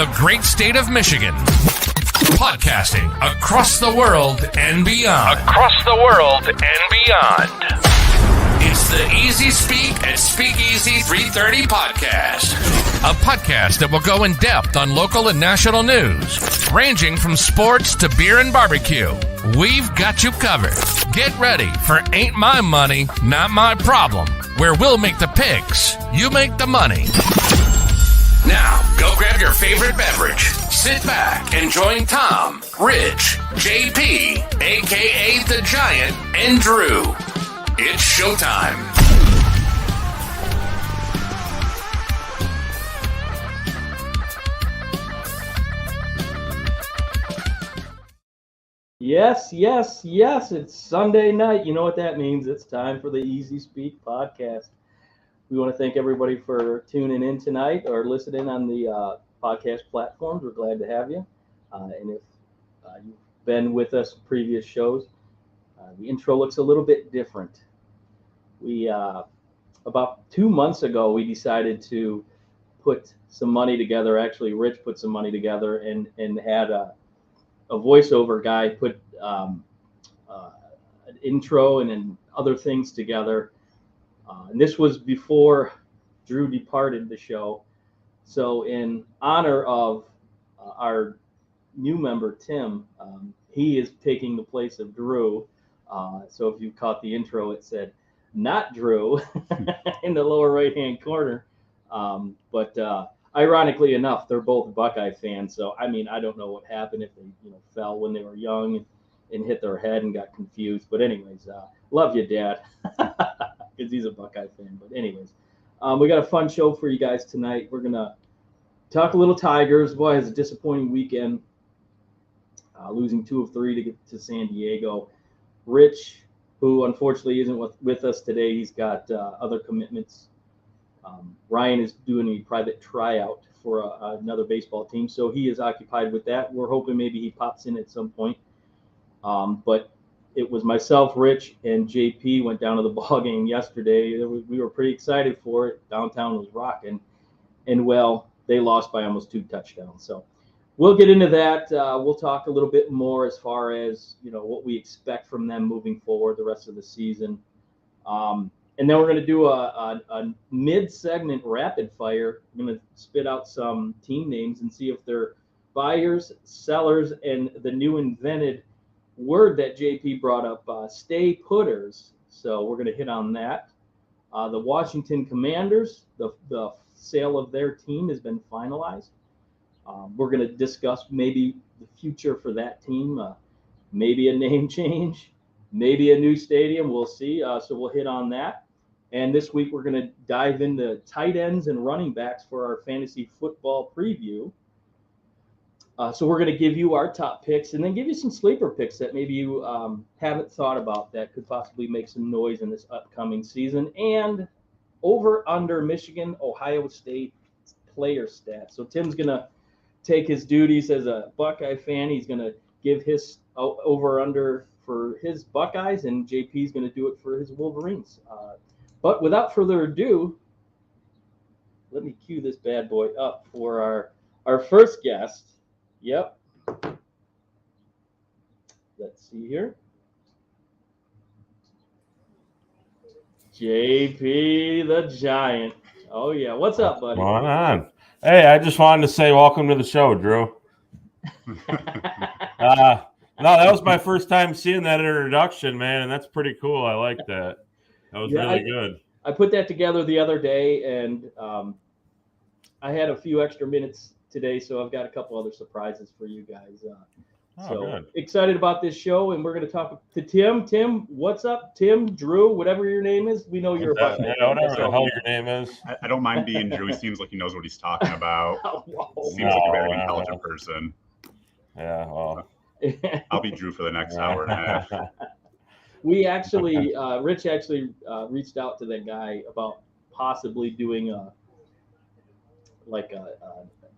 the great state of Michigan. Podcasting across the world and beyond. Across the world and beyond. It's the Easyspeak at Speakesy330 podcast. A podcast that will go in depth on local and national news, ranging from sports to beer and barbecue. We've got you covered. Get ready for Ain't My Money, Not My Problem, where we'll make the picks, you make the money. Now, go grab your favorite beverage, sit back, and join Tom, Rich, JP, a.k.a. The Giant, and Drew. It's showtime. Yes. It's Sunday night. You know what that means. It's time for the Easyspeak podcast. We want to thank everybody for tuning in tonight or listening on the podcast platforms. We're glad to have you. And if you've been with us in previous shows, the intro looks a little bit different. We about 2 months ago, we decided to put some money together. Actually, Rich put some money together and had a voiceover guy put an intro and then other things together. And this was before Drew departed the show. So in honor of our new member, Tim, he is taking the place of Drew. So if you caught the intro, it said, not Drew in the lower right-hand corner. But ironically enough, they're both Buckeye fans. So, I mean, I don't know what happened if they fell when they were young and hit their head and got confused. But anyways, love you, Dad, because he's a Buckeye fan. But anyways, we got a fun show for you guys tonight. We're going to talk a little Tigers. Boy, it was a disappointing weekend, losing 2 of 3 to get to San Diego. Rich, who unfortunately isn't with us today, he's got other commitments. Ryan is doing a private tryout for another baseball team, so he is occupied with that. We're hoping maybe he pops in at some point. But it was myself, Rich, and JP went down to the ball game yesterday. We were pretty excited for it. Downtown was rocking. And, well, they lost by almost 2 touchdowns. So we'll get into that. We'll talk a little bit more as far as, what we expect from them moving forward the rest of the season. And then we're going to do a mid-segment rapid fire. I'm going to spit out some team names and see if they're buyers, sellers, and the new invented word that JP brought up, stay putters. So we're going to hit on that. The Washington Commanders, the sale of their team has been finalized. We're going to discuss maybe the future for that team, maybe a name change, maybe a new stadium. We'll see. So we'll hit on that. And this week we're going to dive into tight ends and running backs for our fantasy football preview. So we're going to give you our top picks and then give you some sleeper picks that maybe you haven't thought about that could possibly make some noise in this upcoming season. And over under Michigan, Ohio State player stats. So Tim's going to take his duties as a Buckeye fan. He's going to give his over under for his Buckeyes, and JP's going to do it for his Wolverines. But without further ado, let me cue this bad boy up for our first guest. Yep. Let's see here. JP the Giant. Oh, yeah. What's up, buddy? Come on. Hey, I just wanted to say welcome to the show, Drew. No, that was my first time seeing that introduction, man, and that's pretty cool. I like that. That was really good. I put that together the other day, and I had a few extra minutes today, so I've got a couple other surprises for you guys. Good. Excited about this show, and we're going to talk to Tim. Tim, what's up? Tim, Drew, whatever your name is. We know you're a Buckeye. Yeah, whatever the hell your name is. I don't mind being Drew. He seems like he knows what he's talking about. Seems like a very intelligent person. Yeah, well. I'll be Drew for the next hour and a half. We actually, Rich actually reached out to that guy about possibly doing a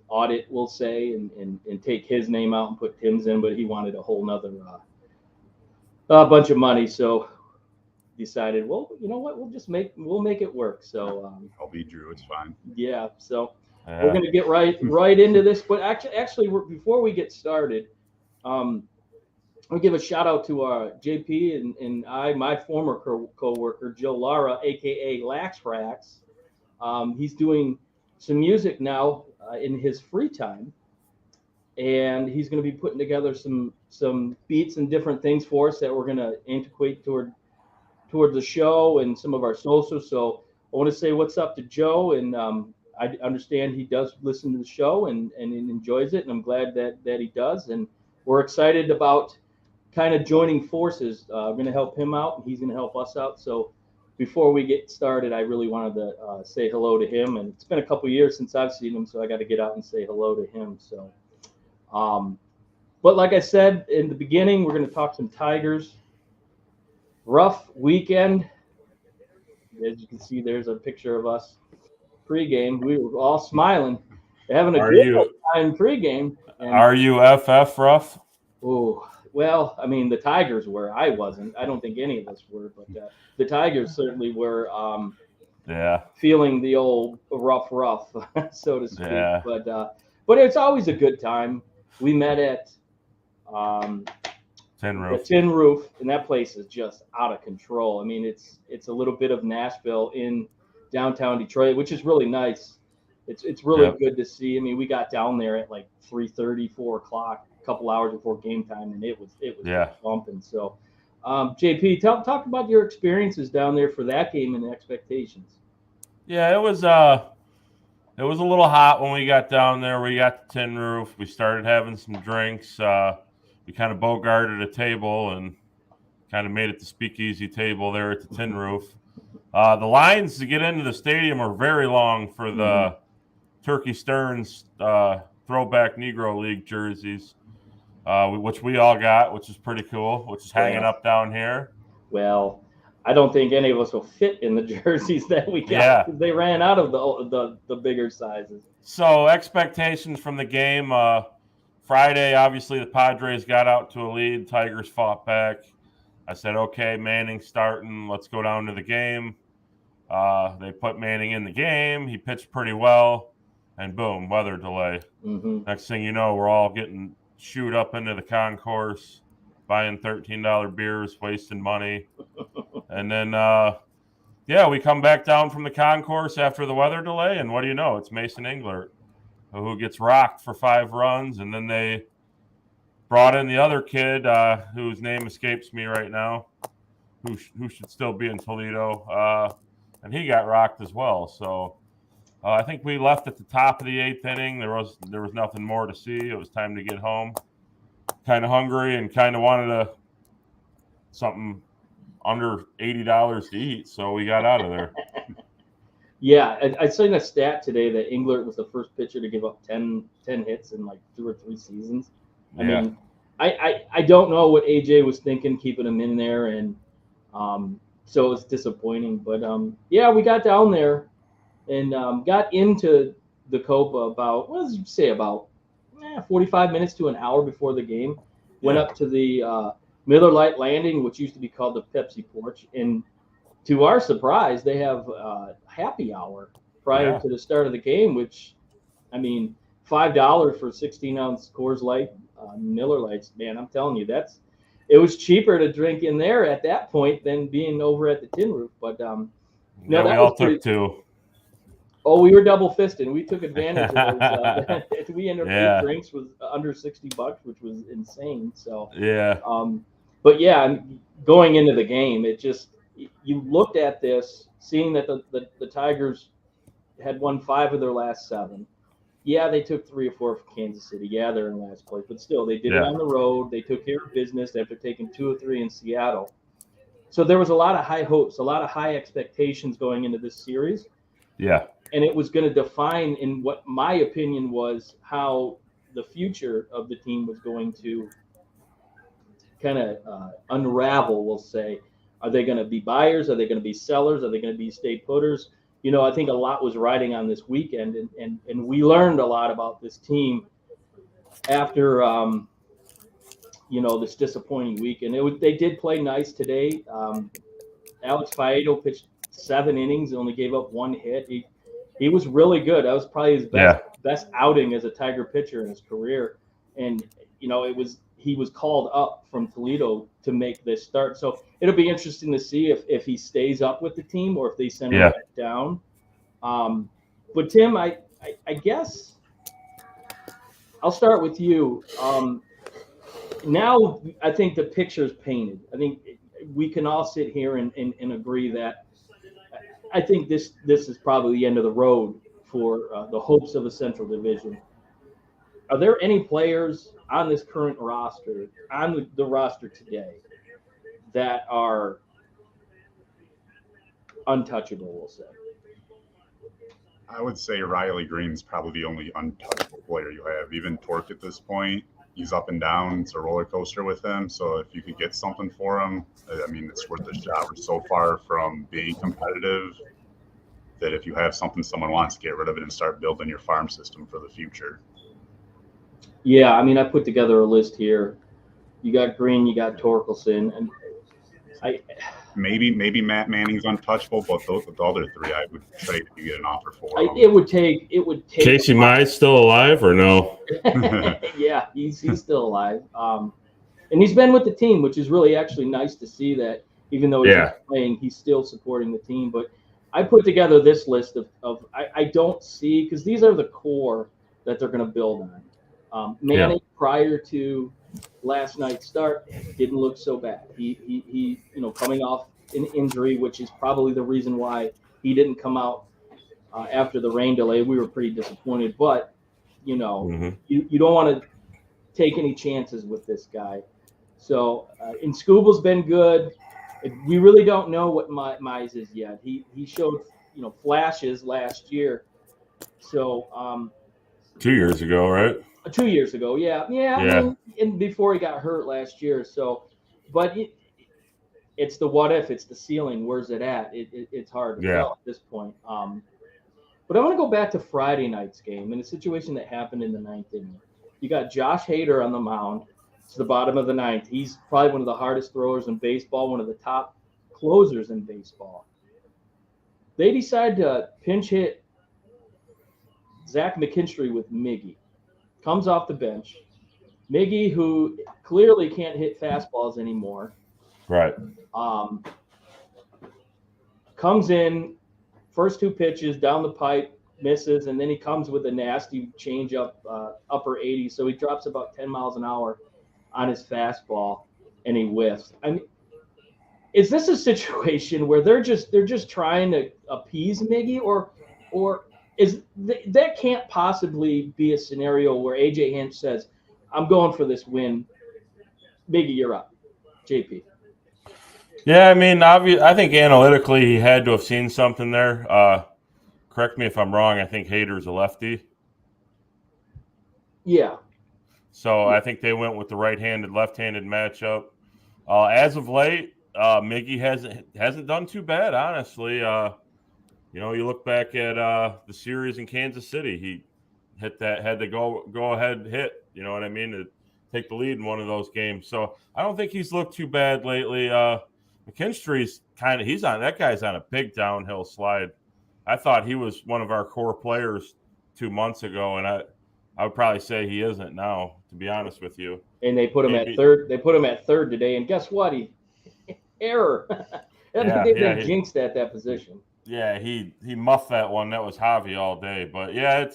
audit, we'll say, and take his name out and put Tim's in, but he wanted a whole nother bunch of money. So decided, well, you know what, we'll make it work. So I'll be Drew. It's fine. Yeah. So We're going to get right into this. But actually, before we get started, I'll give a shout out to JP and my former co-worker, Joe Lara, a.k.a. Lax Racks. He's doing some music now in his free time. And he's going to be putting together some beats and different things for us that we're going to integrate toward the show and some of our socials. So I want to say what's up to Joe, and I understand he does listen to the show and enjoys it, and I'm glad that he does. And we're excited about kind of joining forces. I'm going to help him out, and he's going to help us out. So before we get started, I really wanted to say hello to him. And it's been a couple years since I've seen him, so I got to get out and say hello to him. So, but like I said in the beginning, we're going to talk some Tigers. Rough weekend. As you can see, there's a picture of us pregame. We were all smiling, having a good time pregame. Are you FF rough? Oh, well, I mean, the Tigers were. I wasn't. I don't think any of us were, but the Tigers certainly were. Feeling the old rough, so to speak. Yeah. But it's always a good time. We met at the Tin Roof, and that place is just out of control. I mean, it's a little bit of Nashville in downtown Detroit, which is really nice. It's really good to see. I mean, we got down there at like 3:30, 4 o'clock, a couple hours before game time, and it was bumping. So, JP, talk about your experiences down there for that game and the expectations. Yeah, it was a little hot when we got down there. We got the Tin Roof. We started having some drinks. We kind of bogarted a table and kind of made it the speakeasy table there at the Tin Roof. The lines to get into the stadium are very long for the Turkey Stearns throwback Negro League jerseys, which we all got, which is pretty cool, which is hanging up down here. Well, I don't think any of us will fit in the jerseys that we got because they ran out of the bigger sizes. So expectations from the game, Friday, obviously the Padres got out to a lead. Tigers fought back. I said, okay, Manning's starting. Let's go down to the game. They put Manning in the game. He pitched pretty well. And boom, weather delay. Next thing you know, we're all getting shooed up into the concourse, buying $13 beers, wasting money. And then, we come back down from the concourse after the weather delay. And what do you know? It's Mason Englert, who gets rocked for 5 runs. And then they brought in the other kid, whose name escapes me right now, who should still be in Toledo. And he got rocked as well. So I think we left at the top of the 8th inning. There was nothing more to see. It was time to get home. Kind of hungry and kind of wanted something under $80 to eat. So we got out of there. Yeah, I seen a stat today that Englert was the first pitcher to give up 10 hits in like 2 or 3 seasons. I mean, I don't know what AJ was thinking keeping him in there, and so it was disappointing. But we got down there and got into the Copa about 45 minutes to an hour before the game. Went up to the Miller Lite Landing, which used to be called the Pepsi Porch, and to our surprise, they have happy hour prior to the start of the game, which, I mean, $5 for 16-ounce Coors Light Miller Lights. Man, I'm telling you, it was cheaper to drink in there at that point than being over at the Tin Roof. But we all took 2. Oh, we were double fisted. We took advantage of those. We ended up 8 drinks was under $60, which was insane. So but going into the game, it just, you looked at this, seeing that the Tigers had won 5 of their last 7. Yeah, they took 3 or 4 from Kansas City. Yeah, they're in last place, but still, they did it on the road. They took care of business after taking 2 or 3 in Seattle. So there was a lot of high hopes, a lot of high expectations going into this series. Yeah. And it was going to define, in what my opinion was, how the future of the team was going to kind of unravel, we'll say. Are they going to be buyers? Are they going to be sellers? Are they going to be stay putters? You know, I think a lot was riding on this weekend, and we learned a lot about this team after, this disappointing weekend. They did play nice today. Alex Faedo pitched 7 innings, only gave up 1 hit. He He was really good. That was probably his best outing as a Tiger pitcher in his career. And, he was called up from Toledo to make this start. So it'll be interesting to see if he stays up with the team or if they send him back down. But Tim, I guess I'll start with you. Now I think the picture's painted. I think we can all sit here and agree that I think this is probably the end of the road for the hopes of a Central Division. Are there any players on this current roster, on the roster today, that are untouchable, we'll say? I would say Riley Green's probably the only untouchable player you have. Even Torque at this point, he's up and down. It's a roller coaster with him. So if you could get something for him, I mean, it's worth a shot. We're so far from being competitive that if you have something someone wants, get rid of it and start building your farm system for the future. Yeah, I mean, I put together a list here. You got Green, you got Torkelson, and maybe Matt Manning's untouchable, but the other three I would trade if you get an offer for. It would take. Casey Mize still alive or no? Yeah, he's still alive. And he's been with the team, which is really actually nice to see that even though he's not playing, he's still supporting the team. But I put together this list of I don't see, because these are the core that they're going to build on. Manning prior to last night's start didn't look so bad. He coming off an injury, which is probably the reason why he didn't come out after the rain delay. We were pretty disappointed, but you don't want to take any chances with this guy. So and Scuba's been good. We really don't know what Mize is yet. He showed flashes last year. So 2 years ago, right? 2 years ago, yeah. I mean, and before he got hurt last year. So, but it's the what if, it's the ceiling. Where's it at? It's hard to tell at this point. But I want to go back to Friday night's game and the situation that happened in the ninth inning. You got Josh Hader on the mound. It's the bottom of the ninth. He's probably one of the hardest throwers in baseball, one of the top closers in baseball. They decide to pinch hit Zach McKinstry with Miggy. Comes off the bench. Miggy, who clearly can't hit fastballs anymore. Right. Comes in, first two pitches down the pipe, misses, and then he comes with a nasty changeup, upper 80. So he drops about 10 miles an hour on his fastball, and he whiffs. I mean, is this a situation where they're just trying to appease Miggy, or is that can't possibly be a scenario where AJ Hinch says, "I'm going for this win. Miggy, you're up." JP. Yeah, I mean, I think analytically he had to have seen something there. Correct me if I'm wrong. I think Hader's a lefty. Yeah. So I think they went with the right-handed, left-handed matchup. As of late, Miggy hasn't done too bad, honestly. You look back at the series in Kansas City, he had to go ahead hit. You know what I mean, to take the lead in one of those games. So I don't think he's looked too bad lately. McKinstry's that guy's on a big downhill slide. I thought he was one of our core players 2 months ago, and I would probably say he isn't now, to be honest with you. And they put him at third. They put him at third today, and guess what? Error. They've been jinxed at that position. Yeah, he muffed that one. That was Javi all day. But yeah,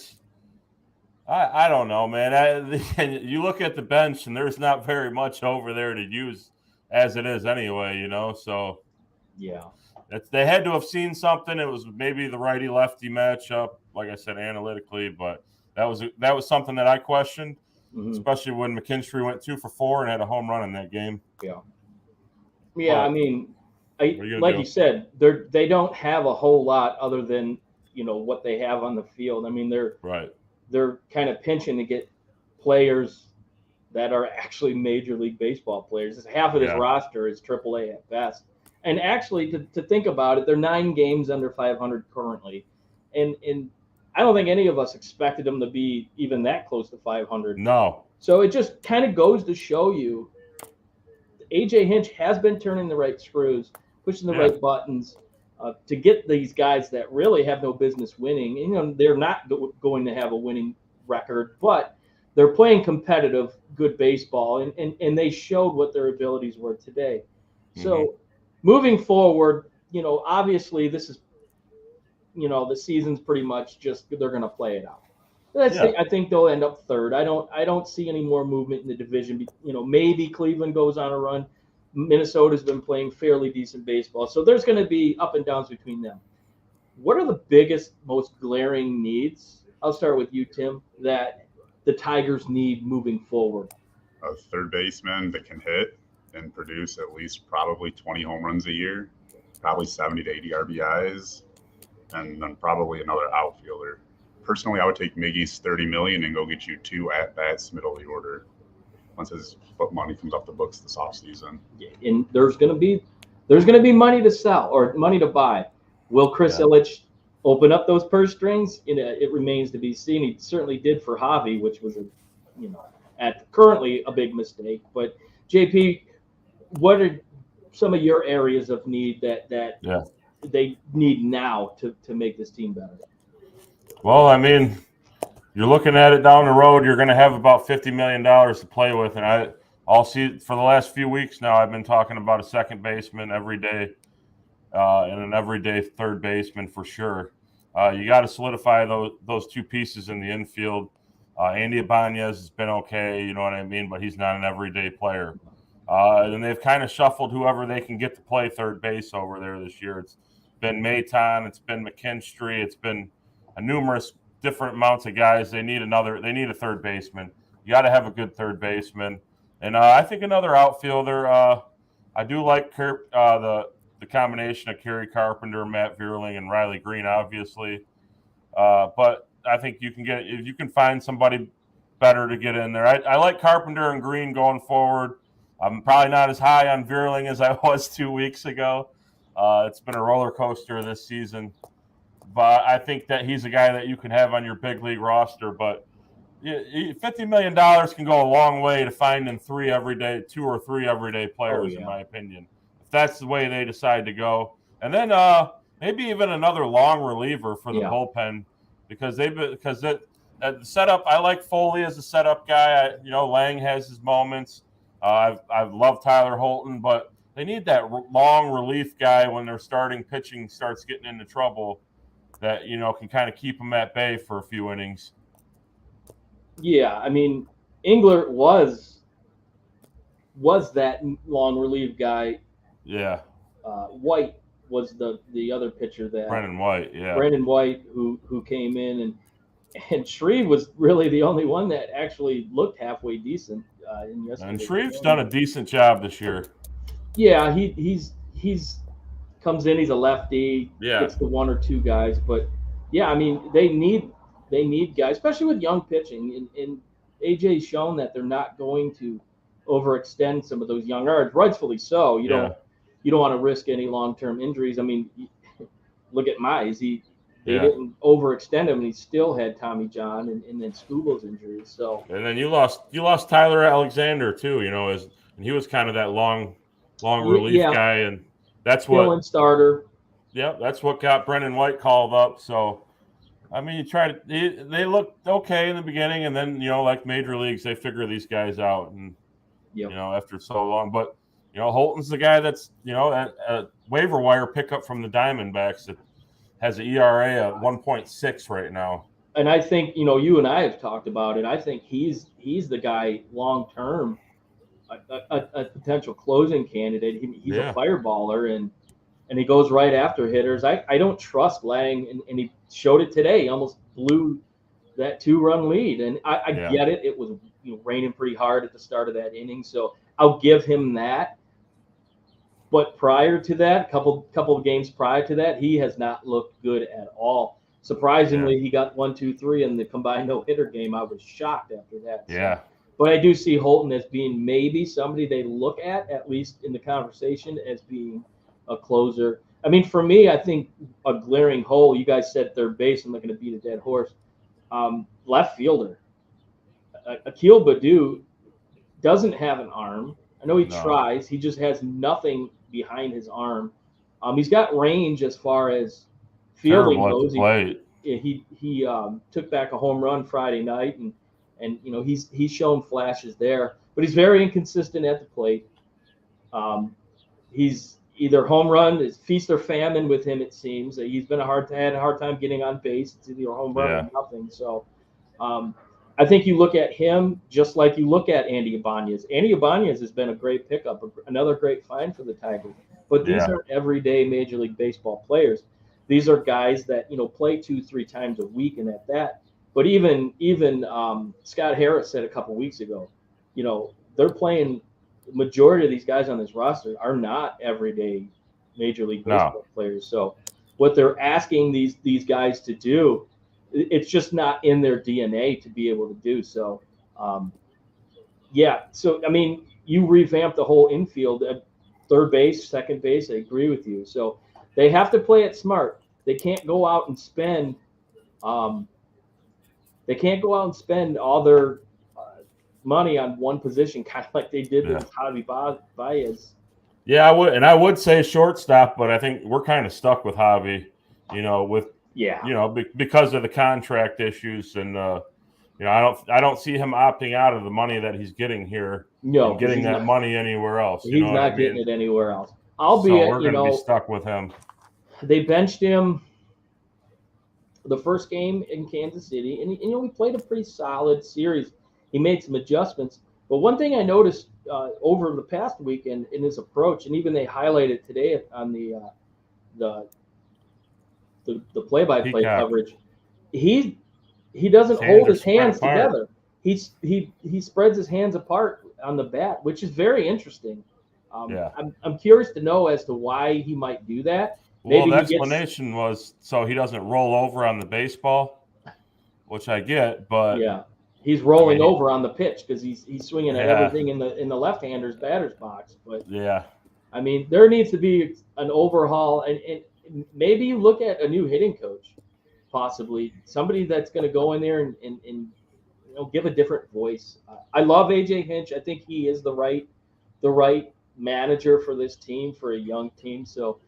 I don't know, man. You look at the bench, and there's not very much over there to use as it is anyway. So yeah, they had to have seen something. It was maybe the righty lefty matchup, like I said, analytically, but that was something that I questioned, especially when McKinstry went 2 for 4 and had a home run in that game. Yeah. I mean, you said, they don't have a whole lot other than what they have on the field. I mean, they're kind of pinching to get players that are actually Major League Baseball players. Half of this roster is AAA at best. And actually, to think about it, they're 9 games under 500 currently, and I don't think any of us expected them to be even that close to 500. No. So it just kind of goes to show you, AJ Hinch has been turning the right screws, pushing the right buttons. to get these guys that really have no business winning. You know, they're not going to have a winning record, but they're playing competitive, good baseball, and they showed what their abilities were today. So moving forward, you know, obviously this is, you know, the season's pretty much just they're going to play it out. I think they'll end up third. I don't see any more movement in the division. You know, maybe Cleveland goes on a run. Minnesota's been playing fairly decent baseball, so there's going to be up and downs between them. What are the biggest, most glaring needs? I'll start with you, Tim, that the Tigers need moving forward. A third baseman that can hit and produce at least probably 20 home runs a year, probably 70 to 80 RBIs, and then probably another outfielder. Personally, I would take Miggy's $30 million and go get you 2 at-bats middle of the order once his money comes off the books this offseason. And there's going to be money to sell or money to buy. Will Chris Ilitch open up those purse strings? It remains to be seen. He certainly did for Javi, which was currently a big mistake. But JP, what are some of your areas of need that they need now to make this team better? Well, I mean, you're looking at it down the road. You're going to have about $50 million to play with, and I'll see for the last few weeks now. I've been talking about a second baseman every day, and an everyday third baseman for sure. You got to solidify those 2 pieces in the infield. Andy Ibanez has been okay, you know what I mean, but he's not an everyday player. And they've kind of shuffled whoever they can get to play third base over there this year. It's been Maton, it's been McKinstry, it's been numerous different amounts of guys. They need a third baseman. You got to have a good third baseman. And I think another outfielder, I do like the combination of Kerry Carpenter, Matt Vierling, and Riley Green, obviously. But I think if you can find somebody better to get in there. I like Carpenter and Green going forward. I'm probably not as high on Vierling as I was 2 weeks ago. It's been a roller coaster this season. But I think that he's a guy that you can have on your big league roster. But $50 million can go a long way to finding 2 or 3 everyday players, in my opinion. If that's the way they decide to go. And then maybe even another long reliever for the bullpen because the setup, I like Foley as a setup guy. Lang has his moments. I've loved Tyler Holton, but they need that long relief guy when their starting pitching starts getting into trouble that, can kind of keep them at bay for a few innings. Yeah, I mean, Englert was that long relief guy. Yeah. White was the other pitcher that Brendan White, who came in, and Shreve was really the only one that actually looked halfway decent in yesterday. And Shreve's done a decent job this year. Yeah, he's comes in, he's a lefty, gets the 1 or 2 guys, but I mean they need guys, especially with young pitching, and AJ's shown that they're not going to overextend some of those young guards, rightfully so. You don't want to risk any long-term injuries. I mean, look at Mize. They didn't overextend him, and he still had Tommy John and then Skubal's injuries. So and then you lost Tyler Alexander too. And he was kind of that long relief guy, and that's what starter. Yeah, that's what got Brendan White called up. So, I mean, they looked okay in the beginning, and then like major leagues, they figure these guys out, and after so long. But Holton's the guy that's a waiver wire pickup from the Diamondbacks that has an ERA of 1.6 right now. And I think you and I have talked about it. I think he's the guy long term, a potential closing candidate. He's a fireballer, and he goes right after hitters. I don't trust Lang, and he showed it today. He almost blew that 2-run lead, and I get it. It was raining pretty hard at the start of that inning, so I'll give him that. But prior to that, couple of games prior to that, he has not looked good at all. Surprisingly, he got 1, 2, 3 in the combined no-hitter game. I was shocked after that. Yeah. But I do see Holton as being maybe somebody they look at least in the conversation, as being a closer. I mean, for me, I think a glaring hole, you guys said third base. I'm not going to beat a dead horse. Left fielder. Akil Baddoo doesn't have an arm. I know he tries. He just has nothing behind his arm. He's got range as far as fielding Terrible at goes. the plate. He took back a home run Friday night, and he's shown flashes there, but he's very inconsistent at the plate. He's either home run, is feast or famine with him. It seems that he's been had a hard time getting on base. It's either a home run or nothing. So I think you look at him just like you look at Andy Ibanez. Andy Ibanez has been a great pickup, another great find for the Tigers. But these aren't everyday Major League Baseball players. These are guys that play 2-3 times a week, and at that. But even Scott Harris said a couple weeks ago, they're playing. The majority of these guys on this roster are not everyday Major League Baseball players. So what they're asking these guys to do, it's just not in their DNA to be able to do. So, So, I mean, you revamp the whole infield at third base, second base. I agree with you. So they have to play it smart. They can't go out and spend all their money on one position, kind of like they did with Javi Baez. Yeah, I would say shortstop, but I think we're kind of stuck with Javi, because of the contract issues, and I don't see him opting out of the money that he's getting here. No, and getting that money anywhere else. He's not getting it anywhere else. Albeit, we're going to be stuck with him. They benched him the first game in Kansas City, and we played a pretty solid series. He made some adjustments. But one thing I noticed over the past weekend in his approach, and even they highlighted today on the play-by-play coverage, he doesn't hold his hands together. He spreads his hands apart on the bat, which is very interesting. I'm curious to know as to why he might do that. Maybe the explanation was so he doesn't roll over on the baseball, which I get, but he's rolling over on the pitch because he's swinging at everything in the left-hander's batter's box. But I mean, there needs to be an overhaul, and maybe you look at a new hitting coach, possibly somebody that's going to go in there and give a different voice. I love AJ Hinch. I think he is the right manager for this team, for a young team. So,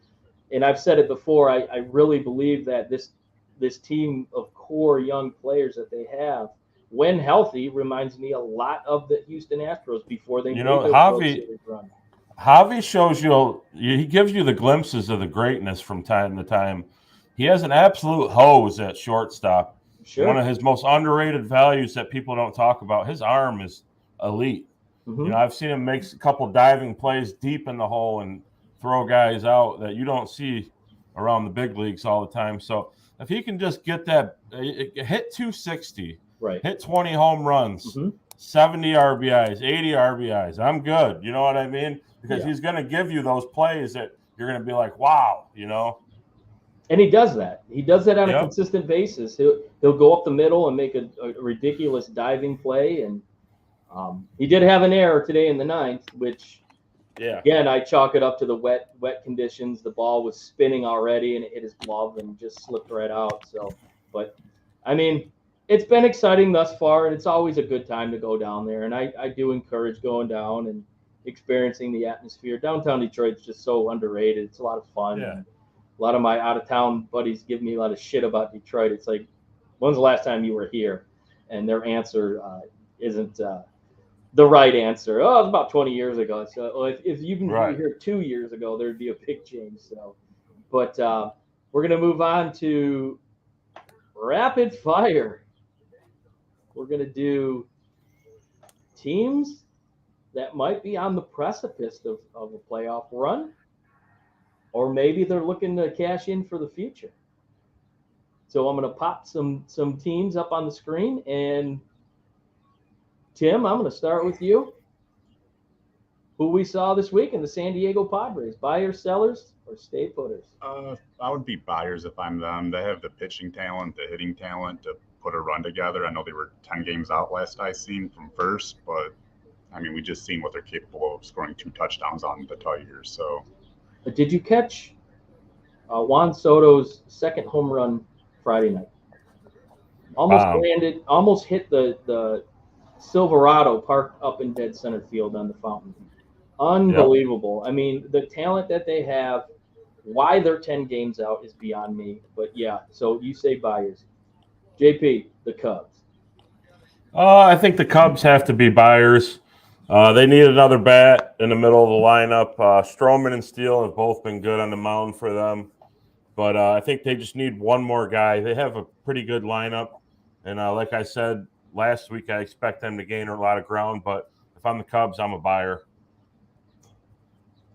and I've said it before, I really believe that this team of core young players that they have, when healthy, reminds me a lot of the Houston Astros before they made their World Series run. Javi shows he gives you the glimpses of the greatness from time to time. He has an absolute hose at shortstop. Sure. One of his most underrated values that people don't talk about, his arm is elite. Mm-hmm. I've seen him make a couple diving plays deep in the hole and throw guys out that you don't see around the big leagues all the time. So if he can just get that, hit 260, hit 20 home runs, 70 RBIs, 80 RBIs, I'm good. You know what I mean? Because he's going to give you those plays that you're going to be like, wow, And he does that. He does that on a consistent basis. He'll go up the middle and make a ridiculous diving play. And he did have an error today in the ninth, which, again, I chalk it up to the wet conditions. The ball was spinning already, and it hit his glove and just slipped right out. So, but, I mean, it's been exciting thus far, and it's always a good time to go down there. And I do encourage going down and experiencing the atmosphere. Downtown Detroit's just so underrated. It's a lot of fun. Yeah. A lot of my out-of-town buddies give me a lot of shit about Detroit. It's like, when's the last time you were here? And their answer isn't the right answer. Oh, it's about 20 years ago. So if you've been here 2 years ago, there'd be a big change. So, but we're going to move on to rapid fire. We're going to do teams that might be on the precipice of a playoff run, or maybe they're looking to cash in for the future. So I'm going to pop some teams up on the screen, and Tim, I'm going to start with you. Who we saw this week in the San Diego Padres, buyers, sellers, or stay putters? I would be buyers if I'm them. They have the pitching talent, the hitting talent to put a run together. I know they were 10 games out last I seen from first, but I mean, we just seen what they're capable of, scoring 2 touchdowns on the Tigers. So, did you catch Juan Soto's second home run Friday night? Almost hit the Silverado parked up in dead center field on the fountain. Unbelievable. Yep. I mean, the talent that they have, Why they're 10 games out is beyond me. But yeah, so you say buyers. JP, the Cubs. I think the Cubs have to be buyers. They need another bat in the middle of the lineup. Stroman and Steele have both been good on the mound for them. But I think they just need one more guy. They have a pretty good lineup. And like I said last week, I expect them to gain a lot of ground. But if I'm the Cubs, I'm a buyer.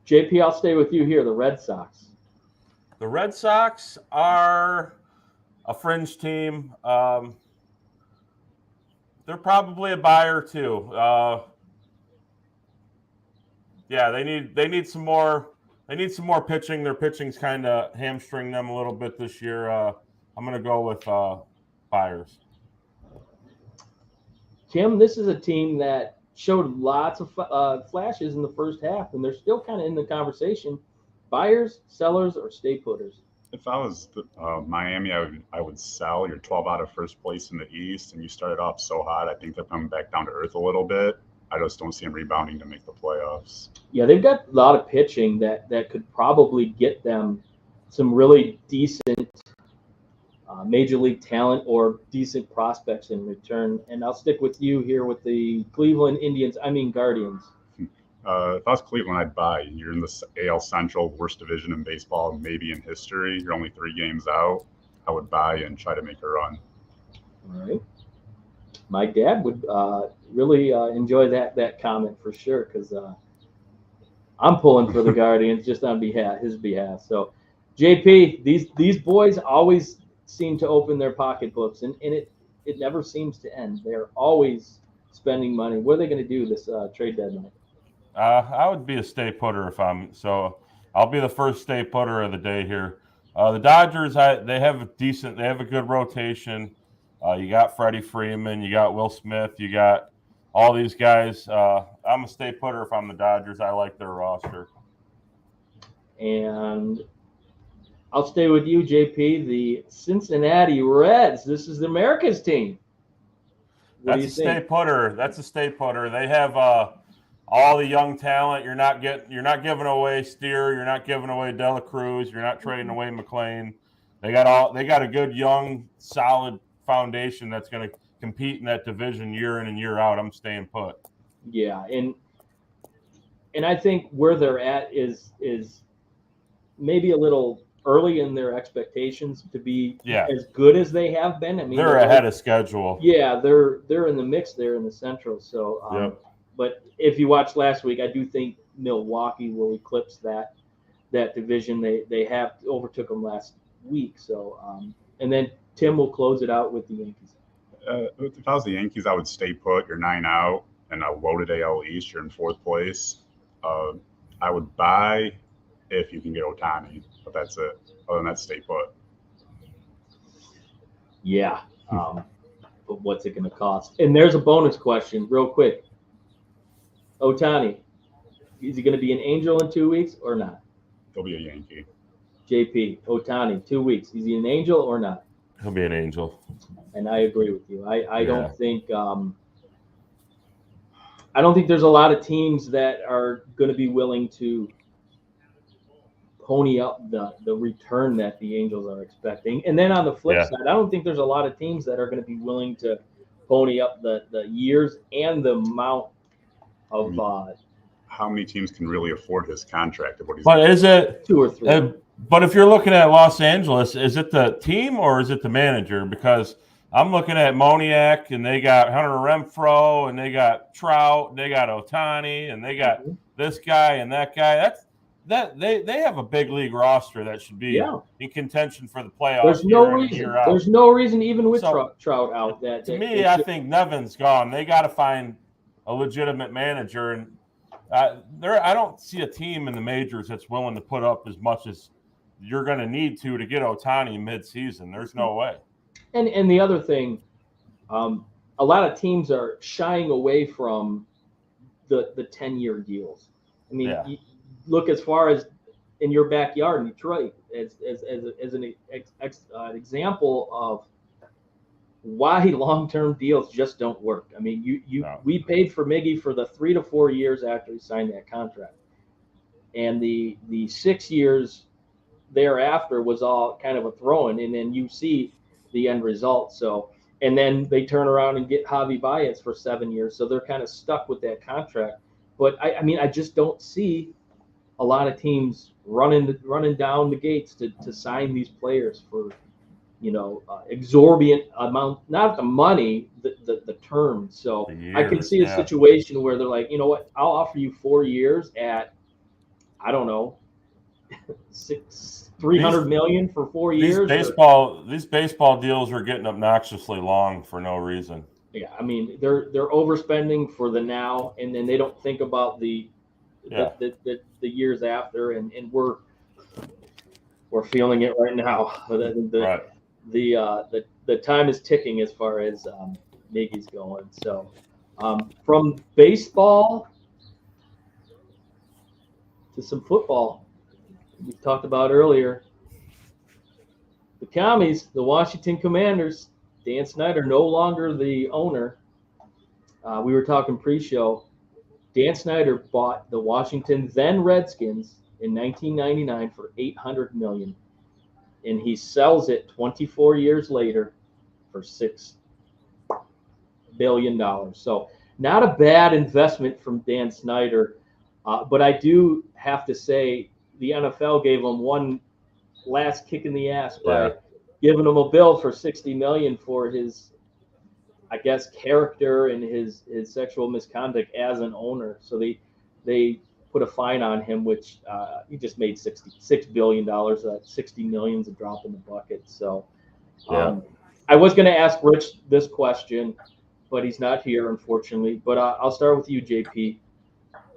JP, I'll stay with you here. The Red Sox. The Red Sox are a fringe team. They're probably a buyer too. Yeah, they need some more. They need some more pitching. Their pitching's kind of hamstring them a little bit this year. I'm going to go with buyers. Tim, this is a team that showed lots of flashes in the first half, and they're still kind of in the conversation. Buyers, sellers, or stay putters? If I was Miami, I would sell. You're 12 out of first place in the East, and you started off so hot. I think they're coming back down to earth a little bit. I just don't see them rebounding to make the playoffs. Yeah, they've got a lot of pitching that could probably get them some really decent major league talent or decent prospects in return. And I'll stick with you here with the Guardians. If I was Cleveland, I'd buy. You're in the AL Central, worst division in baseball, maybe in history. You're only 3 games out. I would buy and try to make a run. All right. My dad would really enjoy that comment for sure, because I'm pulling for the Guardians just on his behalf. So, JP, these boys always seem to open their pocketbooks, and it never seems to end. They're always spending money. What are they going to do this trade deadline? I would be a stay putter I'll be the first stay putter of the day here. The Dodgers, they have a good rotation. You got Freddie Freeman, you got Will Smith, you got all these guys. I'm a stay putter if I'm the Dodgers. I like their roster. And I'll stay with you, JP. The Cincinnati Reds. This is America's team. That's a stay putter. They have all the young talent. You're not giving away Steer. You're not giving away Dela Cruz. You're not trading away McLean. They got a good young, solid foundation that's going to compete in that division year in and year out. I'm staying put. Yeah, and I think where they're at is maybe a little early in their expectations to be as good as they have been. I mean, they're ahead of schedule. Yeah, they're in the mix there in the Central. So, But if you watched last week, I do think Milwaukee will eclipse that division. They have overtook them last week. So, and then Tim will close it out with the Yankees. If I was the Yankees, I would stay put. You're 9 out and a loaded AL East. You're in 4th place. I would buy if you can get Ohtani, but that's it. Other than that, stay put. Yeah. But what's it going to cost? And there's a bonus question real quick. Ohtani, is he going to be an Angel in 2 weeks or not? He'll be a Yankee. JP, Ohtani, 2 weeks. Is he an Angel or not? He'll be an Angel. And I agree with you. I don't think there's a lot of teams that are going to be willing to pony up the return that the Angels are expecting. And then on the flip side, I don't think there's a lot of teams that are going to be willing to pony up the years and the amount of how many teams can really afford his contract? Is it 2 or 3? But if you're looking at Los Angeles, is it the team or is it the manager? Because I'm looking at Moniak, and they got Hunter Renfroe, and they got Trout, and they got Ohtani, and they got this guy and that guy. They have a big league roster that should be in contention for the playoffs. There's no reason, even with Trout out. I think Nevin's gone. They got to find a legitimate manager, and I don't see a team in the majors that's willing to put up as much as you're going to need to get Ohtani mid-season. There's no way. And the other thing, a lot of teams are shying away from the 10-year deals. I mean, you look as far as in your backyard in Detroit as an example of why long-term deals just don't work. I mean, we paid for Miggy for the 3 to 4 years after he signed that contract, and the 6 years thereafter was all kind of a throw-in, and then you see the end result. So, and then they turn around and get Javi Baez for 7 years, so they're kind of stuck with that contract. But I mean, I just don't see a lot of teams running down the gates to sign these players for, exorbitant amount, not the money, the terms. So I can see a situation where they're like, you know what, I'll offer you 4 years at, I don't know, $300 million for 4 years. These baseball deals are getting obnoxiously long for no reason. Yeah, I mean, they're overspending for the now, and then they don't think about the years after, and we're feeling it right now. The time is ticking as far as Miggy's going. So from baseball to some football, we talked about earlier. The Commies, the Washington Commanders, Dan Snyder no longer the owner. We were talking pre-show. Dan Snyder bought the Washington then Redskins in 1999 for $800 million, and he sells it 24 years later for $6 billion. So not a bad investment from Dan Snyder, but I do have to say the NFL gave him one last kick in the ass by giving him a bill for $60 million for his, I guess, character and his sexual misconduct as an owner. So they put a fine on him, which he just made $66 billion. That $60 million is a drop in the bucket. So I was going to ask Rich this question, but he's not here, unfortunately. But I'll start with you, JP.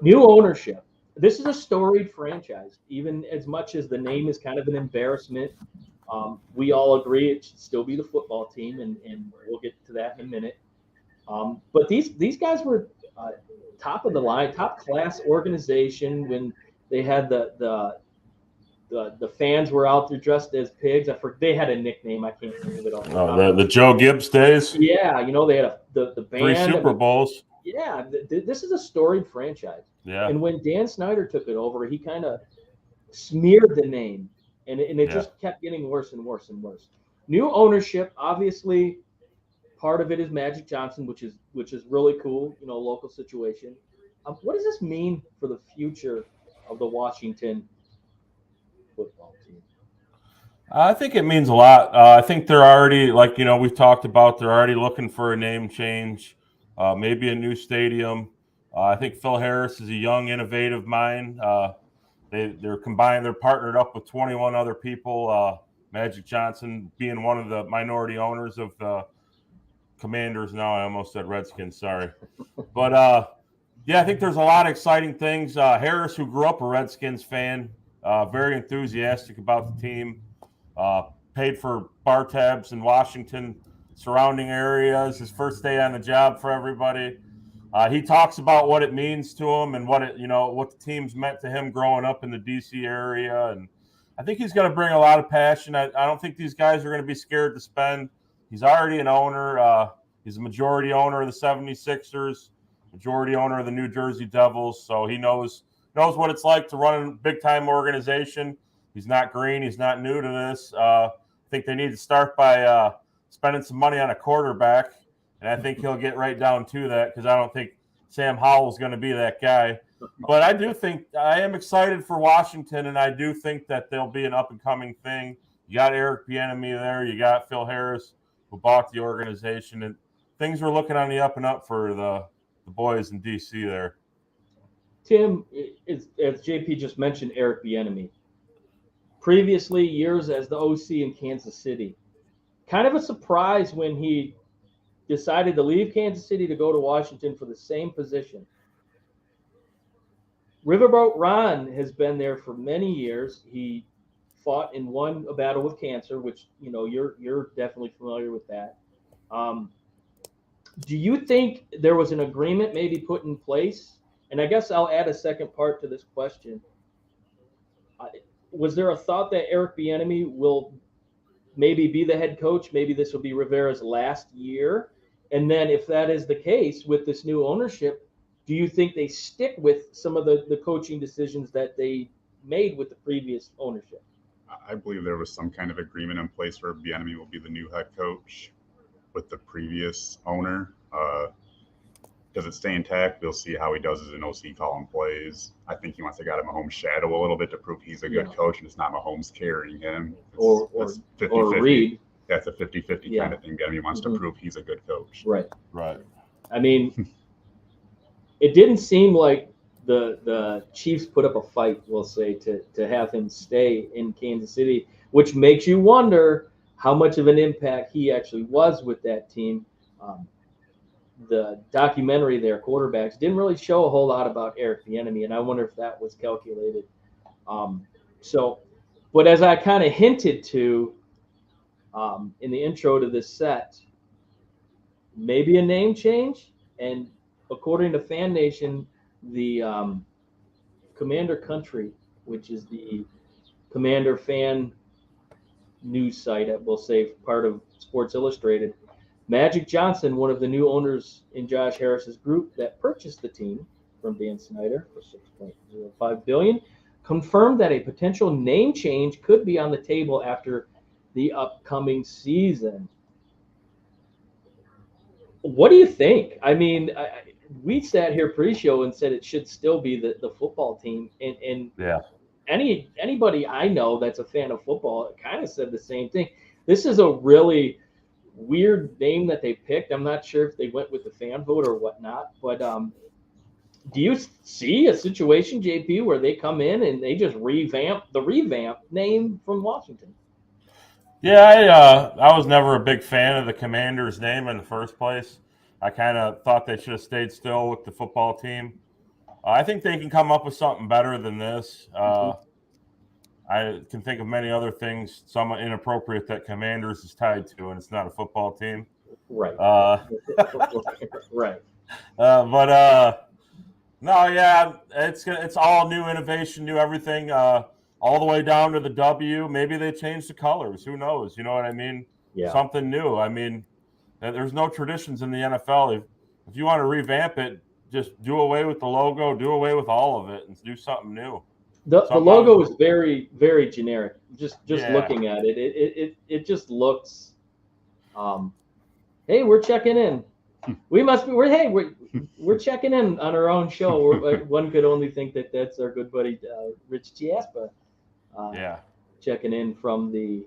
New ownership. This is a storied franchise, even as much as the name is kind of an embarrassment. We all agree it should still be the football team, and we'll get to that in a minute. But these guys were top of the line, top class organization when they had the fans were out there dressed as pigs. They had a nickname. I can't think of it all. The Joe Gibbs days. Yeah, they had the band. 3 Super Bowls. Yeah, this is a storied franchise. Yeah. And when Dan Snyder took it over, he kind of smeared the name, and it just kept getting worse and worse and worse. New ownership, obviously, part of it is Magic Johnson, which is really cool, local situation. What does this mean for the future of the Washington football team? I think it means a lot. I think they're already, we've talked about, they're already looking for a name change, maybe a new stadium. I think Phil Harris is a young, innovative mind. They're combined. They're partnered up with 21 other people. Magic Johnson being one of the minority owners of the Commanders. Now I almost said Redskins. Sorry, but I think there's a lot of exciting things. Harris, who grew up a Redskins fan, very enthusiastic about the team. Paid for bar tabs in Washington, surrounding areas. His first day on the job for everybody. He talks about what it means to him and what the team's meant to him growing up in the DC area. And I think he's going to bring a lot of passion. I don't think these guys are going to be scared to spend. He's already an owner. He's a majority owner of the 76ers, majority owner of the New Jersey Devils. So he knows what it's like to run a big-time organization. He's not green. He's not new to this. I think they need to start by spending some money on a quarterback. And I think he'll get right down to that because I don't think Sam Howell's going to be that guy. But I am excited for Washington, and I do think that they'll be an up-and-coming thing. You got Eric Bieniemy there. You got Phil Harris, who bought the organization. And things are looking on the up and up for the boys in D.C. there. Tim, as JP just mentioned, Eric Bieniemy. Previously, years as the OC in Kansas City. Kind of a surprise when he decided to leave Kansas City to go to Washington for the same position. Riverboat Ron has been there for many years. He fought and won a battle with cancer, which you're definitely familiar with that. Do you think there was an agreement maybe put in place? And I guess I'll add a second part to this question. Was there a thought that Eric Bieniemy will maybe be the head coach? Maybe this will be Rivera's last year. And then if that is the case with this new ownership, do you think they stick with some of the coaching decisions that they made with the previous ownership? I believe there was some kind of agreement in place where Bieniemy will be the new head coach with the previous owner. Does it stay intact? We'll see how he does as an OC calling plays. I think he wants to get Mahomes shadow a little bit to prove he's a good coach and it's not Mahomes carrying him. Or Reed. That's a 50-50 kind of thing. Bieniemy wants to prove he's a good coach. Right. I mean, it didn't seem like the Chiefs put up a fight, we'll say, to have him stay in Kansas City, which makes you wonder how much of an impact he actually was with that team. The documentary there, Quarterbacks, didn't really show a whole lot about Eric Bieniemy, and I wonder if that was calculated. But as I kind of hinted to in the intro to this set, maybe a name change. And according to Fan Nation, the Commander Country, which is the Commander fan news site, we'll say part of Sports Illustrated, Magic Johnson, one of the new owners in Josh Harris's group that purchased the team from Dan Snyder for $6.05 billion, confirmed that a potential name change could be on the table after the upcoming season. What do you think? I mean, we sat here pre-show and said it should still be the football team, and anybody I know that's a fan of football kind of said the same thing. This is a really weird name that they picked. I'm not sure if they went with the fan vote or whatnot, but do you see a situation, JP, where they come in and they just revamp name from Washington? Yeah, I was never a big fan of the Commanders name in the first place. I kind of thought they should have stayed still with the football team. I think they can come up with something better than this. I can think of many other things, some inappropriate that Commanders is tied to, and it's not a football team. Right. Right. No, yeah, it's all new innovation, new everything, all the way down to the W. Maybe they change the colors. Who knows? You know what I mean? Yeah. Something new. I mean, there's no traditions in the NFL. If you want to revamp it, just do away with the logo, do away with all of it, and do something new. The logo is very, very generic. Just looking at it, it just looks. Hey, we're checking in. We're checking in on our own show. One could only think that that's our good buddy Rich Chiaspa. Checking in from the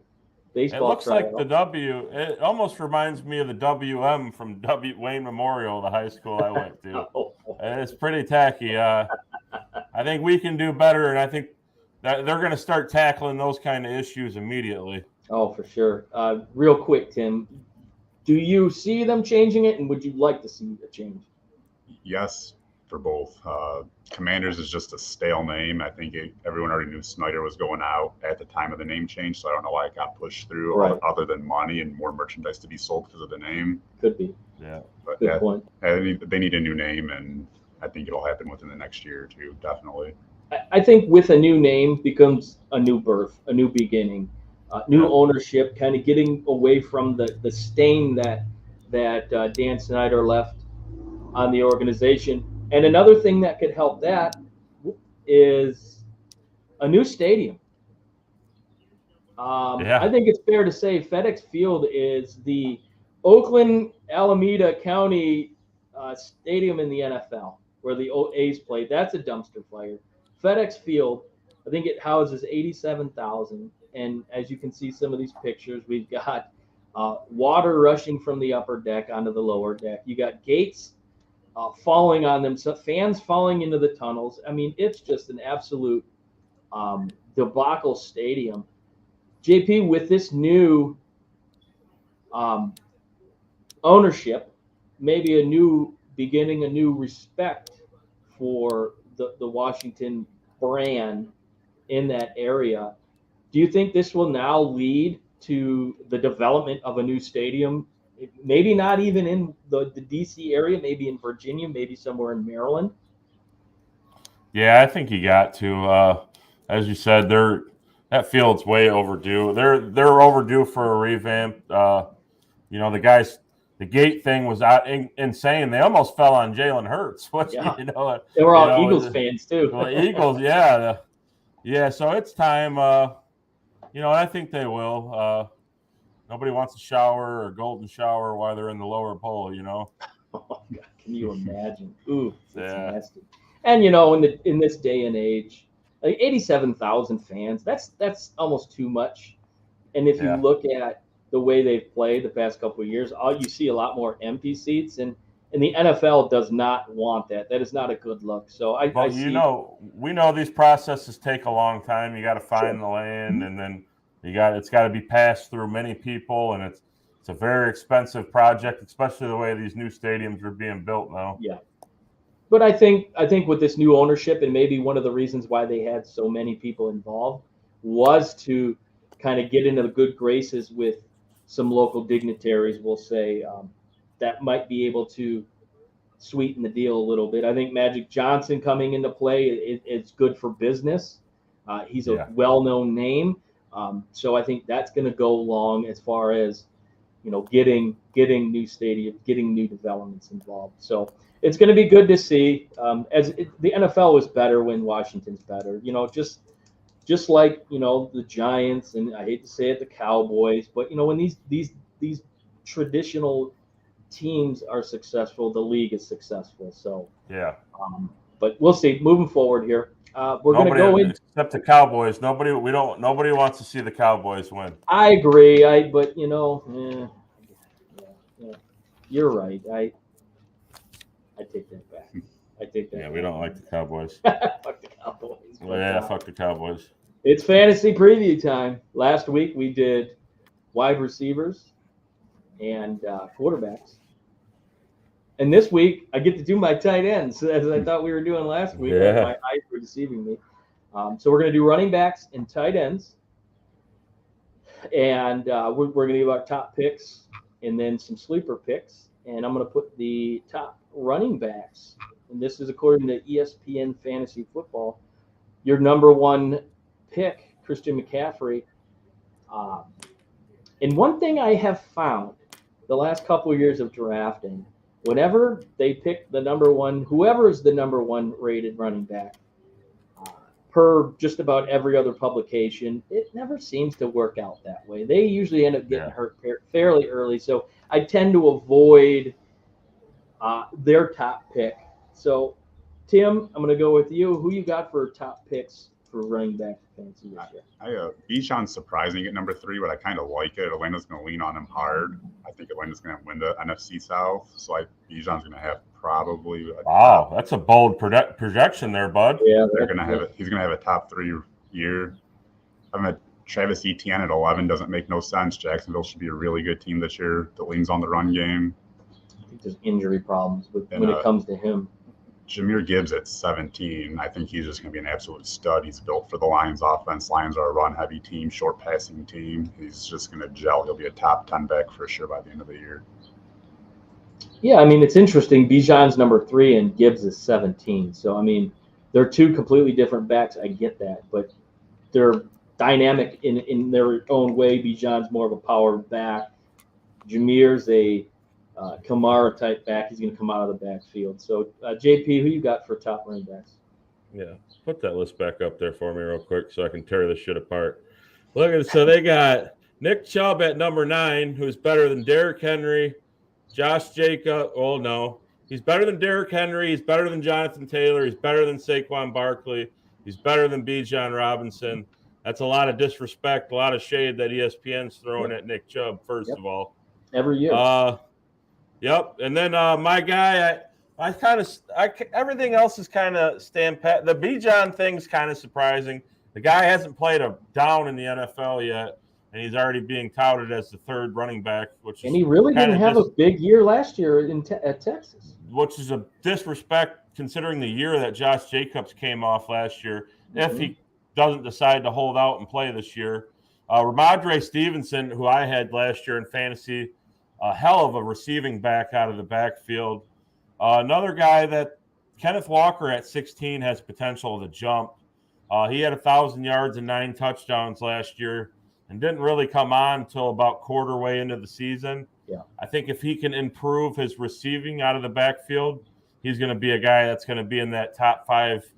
baseball. It looks like the W. It almost reminds me of the WM from Wayne Memorial, the high school I went to. It's pretty tacky. I think we can do better, and I think that they're going to start tackling those kind of issues immediately. Oh, for sure. Real quick, Tim, do you see them changing it, and would you like to see a change? Yes, for both. Commanders is just a stale name. I think everyone already knew Snyder was going out at the time of the name change, so I don't know why it got pushed through, right, other than money and more merchandise to be sold because of the name. Could be. Yeah. But good point. They need a new name, and I think it'll happen within the next year or two, definitely. I think with a new name becomes a new birth, a new beginning, new ownership, kind of getting away from the stain that Dan Snyder left on the organization. And another thing that could help that is a new stadium. I think it's fair to say FedEx Field is the Oakland Alameda County stadium in the NFL where the A's play. That's a dumpster fire. FedEx Field, I think it houses 87,000. And as you can see some of these pictures, we've got water rushing from the upper deck onto the lower deck. You got gates falling on them, so fans falling into the tunnels. I mean, it's just an absolute debacle stadium. JP, with this new ownership, maybe a new beginning, a new respect for the Washington brand in that area. Do you think this will now lead to the development of a new stadium? Maybe not even in the D.C. area, maybe in Virginia, maybe somewhere in Maryland? Yeah, I think you got to. As you said, that field's way overdue. They're overdue for a revamp. The gate thing was insane. They almost fell on Jalen Hurts. They were all Eagles fans too. Well, Eagles, yeah. So it's time. And I think they will. Nobody wants a shower or golden shower while they're in the lower bowl, Oh, God, can you imagine? Ooh, it's Yeah. nasty. And in this day and age, like 87,000 fans, that's almost too much. And if you look at the way they've played the past couple of years, you see a lot more empty seats, and the NFL does not want that. That is not a good look. So we know these processes take a long time. You got to find the land, and then it's got to be passed through many people, and it's a very expensive project, especially the way these new stadiums are being built now. Yeah. But I think with this new ownership, and maybe one of the reasons why they had so many people involved was to kind of get into the good graces with some local dignitaries, we'll say, that might be able to sweeten the deal a little bit. I think Magic Johnson coming into play is good for business. He's a well-known name. So I think that's going to go long as far as, getting new stadium, getting new developments involved. So it's going to be good to see. The NFL was better when Washington's better. Just like the Giants, and I hate to say it, the Cowboys, but when these traditional teams are successful, the league is successful. So but we'll see. Moving forward here, we're going to go in. Except the Cowboys. Nobody wants to see the Cowboys win. I agree. But you're right. I take that back. Yeah, we don't like the Cowboys. Fuck the Cowboys. Well, fuck the Cowboys. It's fantasy preview time. Last week we did wide receivers and quarterbacks. And this week I get to do my tight ends, as I thought we were doing last week. Yeah. My eyes were deceiving me. So we're going to do running backs and tight ends. And we're going to give our top picks and then some sleeper picks. And I'm going to put the top running backs. And this is according to ESPN Fantasy Football. Your number one pick, Christian McCaffrey. And one thing I have found the last couple of years of drafting, whenever they pick the number one, whoever is the number one rated running back, per just about every other publication, it never seems to work out that way. They usually end up getting hurt fairly early. So I tend to avoid their top pick. So, Tim, I'm going to go with you. Who you got for top picks for running back fantasy this year? Bijan's surprising at number 3, but I kind of like it. Atlanta's going to lean on him hard. I think Atlanta's going to win the NFC South. So Bijan's going to have probably that's a bold projection there, bud. Yeah, he's going to have a top 3 year. I'm at Travis Etienne at 11 doesn't make no sense. Jacksonville should be a really good team this year that leans on the run game. I think there's injury problems when it comes to him. Jahmyr Gibbs at 17, I think he's just going to be an absolute stud. He's built for the Lions offense. Lions are a run-heavy team, short passing team. He's just going to gel. He'll be a top 10 back for sure by the end of the year. Yeah, I mean, it's interesting. Bijan's number 3 and Gibbs is 17. So, I mean, they're two completely different backs. I get that. But they're dynamic in their own way. Bijan's more of a power back. Jahmyr's a Kamara type back. He's going to come out of the backfield. So, JP, who you got for top running backs? Yeah, put that list back up there for me real quick so I can tear this shit apart. Look at it. So they got Nick Chubb at number 9, who's better than Derrick Henry, Josh Jacobs. Oh, no. He's better than Derrick Henry. He's better than Jonathan Taylor. He's better than Saquon Barkley. He's better than Bijan Robinson. That's a lot of disrespect, a lot of shade that ESPN's throwing at Nick Chubb, first of all. Every year. Yep. And then my guy, everything else is kind of stand pat. The Bijan thing's kind of surprising. The guy hasn't played a down in the NFL yet, and he's already being touted as the 3rd running back, and he really didn't have a big year last year at Texas, which is a disrespect considering the year that Josh Jacobs came off last year. If he doesn't decide to hold out and play this year, Ramondre Stevenson, who I had last year in fantasy. A hell of a receiving back out of the backfield. Another guy that Kenneth Walker at 16 has potential to jump. He had 1,000 yards and 9 touchdowns last year and didn't really come on until about quarter way into the season. Yeah. I think if he can improve his receiving out of the backfield, he's going to be a guy that's going to be in that top 5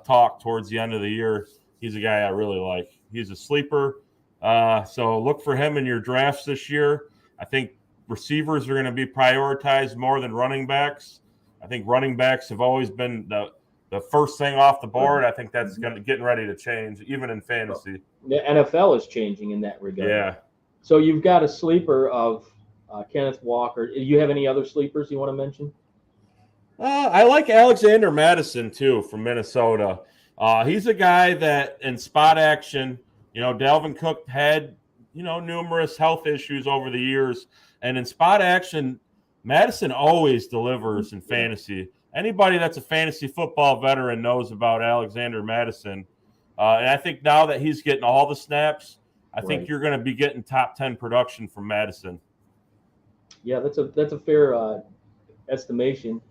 talk towards the end of the year. He's a guy I really like. He's a sleeper. So look for him in your drafts this year. I think receivers are going to be prioritized more than running backs. I think running backs have always been the first thing off the board. I think that's getting ready to change, even in fantasy. The NFL is changing in that regard. Yeah. So you've got a sleeper of Kenneth Walker. Do you have any other sleepers you want to mention? I like Alexander Madison, too, from Minnesota. He's a guy that in spot action, Dalvin Cook had, numerous health issues over the years. And in spot action, Madison always delivers in fantasy. Anybody that's a fantasy football veteran knows about Alexander Madison. And I think now that he's getting all the snaps, I think you're going to be getting top 10 production from Madison. Yeah, that's a fair estimation.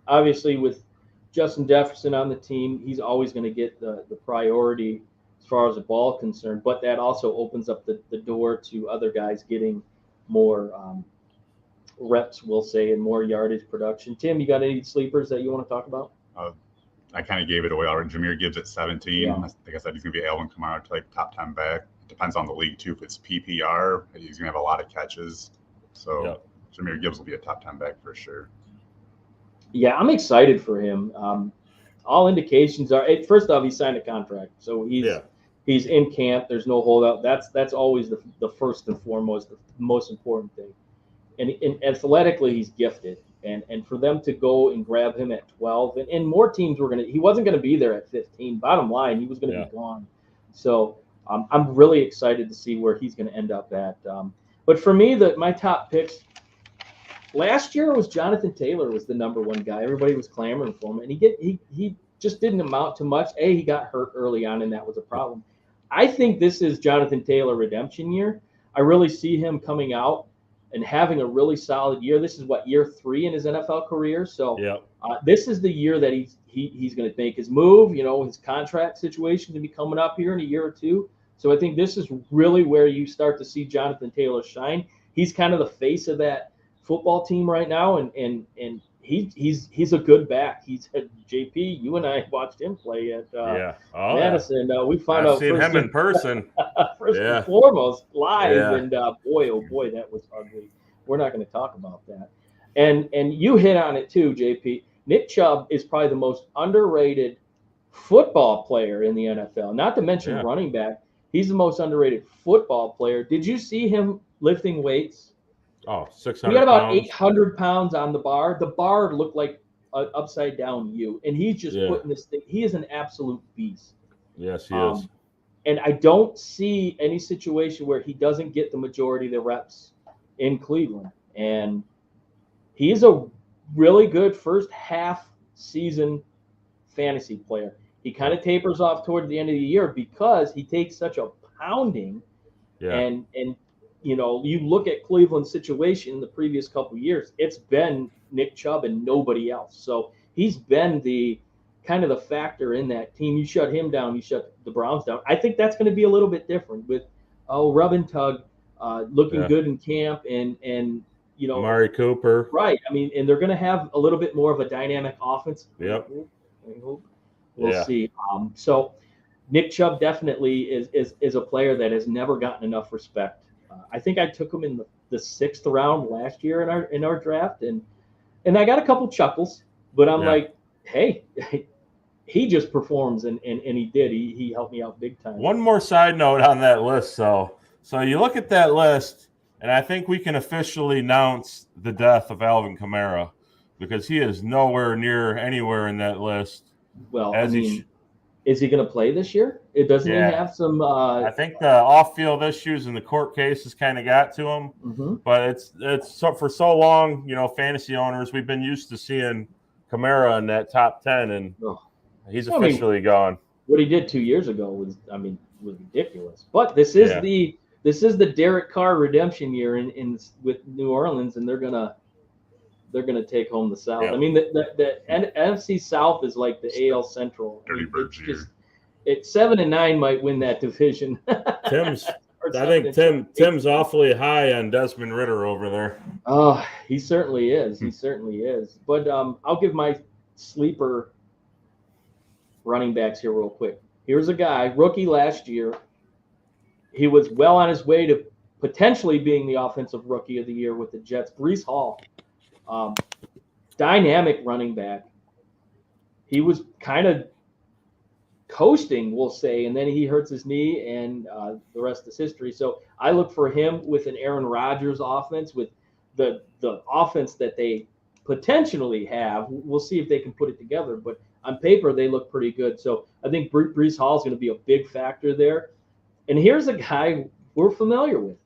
Obviously with Justin Jefferson on the team, he's always going to get the priority as far as the ball concerned, but that also opens up the door to other guys getting more reps, we'll say, and more yardage production. Tim, you got any sleepers that you want to talk about? I kind of gave it away already. Jahmyr Gibbs at 17. Yeah. Like I said, he's going to be Alvin Kamara type top 10 back. Depends on the league too. If it's PPR, he's going to have a lot of catches. So Jahmyr Gibbs will be a top 10 back for sure. Yeah, I'm excited for him. All indications are, first off, he signed a contract, so he's in camp. There's no holdout. That's always the first and foremost, the most important thing. And athletically, he's gifted. And for them to go and grab him at 12, and more teams were he wasn't going to be there at 15. Bottom line, he was going to be gone. So I'm really excited to see where he's going to end up at. But for me, my top picks last year was Jonathan Taylor was the number one guy. Everybody was clamoring for him, and he just didn't amount to much. He got hurt early on, and that was a problem. I think this is Jonathan Taylor redemption year. I really see him coming out and having a really solid year. This is year 3 in his NFL career. So this is the year that he's going to make his move. His contract situation to be coming up here in a year or two. So I think this is really where you start to see Jonathan Taylor shine. He's kind of the face of that football team right now, and he's a good back. He's at JP. You and I watched him play at Madison. We found I've seen him in person. First and foremost, live, and boy, oh boy, that was ugly. We're not going to talk about that. And you hit on it too, JP. Nick Chubb is probably the most underrated football player in the NFL. Not to mention running back. He's the most underrated football player. Did you see him lifting weights? Oh, 600 He got about pounds. 800 pounds on the bar. The bar looked like an upside down U, and he's just putting this thing. He is an absolute beast. Yes, he is. And I don't see any situation where he doesn't get the majority of the reps in Cleveland. And he's a really good first half season fantasy player. He kind of tapers off toward the end of the year because he takes such a pounding. And you look at Cleveland's situation in the previous couple of years, it's been Nick Chubb and nobody else. So he's been the kind of the factor in that team. You shut him down, you shut the Browns down. I think that's going to be a little bit different with rub and tug looking good in camp and Amari Cooper. Right. I mean, and they're going to have a little bit more of a dynamic offense. Yep. We'll see. So Nick Chubb definitely is a player that has never gotten enough respect. I think I took him in the 6th round last year in our draft, and I got a couple chuckles, but I'm like, hey, he just performs, and he did. He helped me out big time. One more side note on that list, so you look at that list, and I think we can officially announce the death of Alvin Kamara because he is nowhere near anywhere in that list. Well, is he going to play this year? Doesn't he have some? I think the off-field issues and the court cases kind of got to him. Mm-hmm. But it's for so long, fantasy owners, we've been used to seeing Kamara in that top 10, and he's officially gone. What he did 2 years ago was ridiculous. But this is the Derek Carr redemption year in with New Orleans, and they're gonna take home the South. Yep. I mean, the NFC South is like the AL Central. Dirty Birds year. 7-9 might win that division. Tim's awfully high on Desmond Ridder over there. Oh, he certainly is. He certainly is. But I'll give my sleeper running backs here real quick. Here's a guy, rookie last year, he was well on his way to potentially being the offensive rookie of the year with the Jets. Breece Hall, dynamic running back. He was kind of coasting, we'll say, and then he hurts his knee, and the rest is history. So I look for him with an Aaron Rodgers offense, with the offense that they potentially have. We'll see if they can put it together, but on paper they look pretty good. So I think Breece Hall is going to be a big factor there. And here's a guy we're familiar with,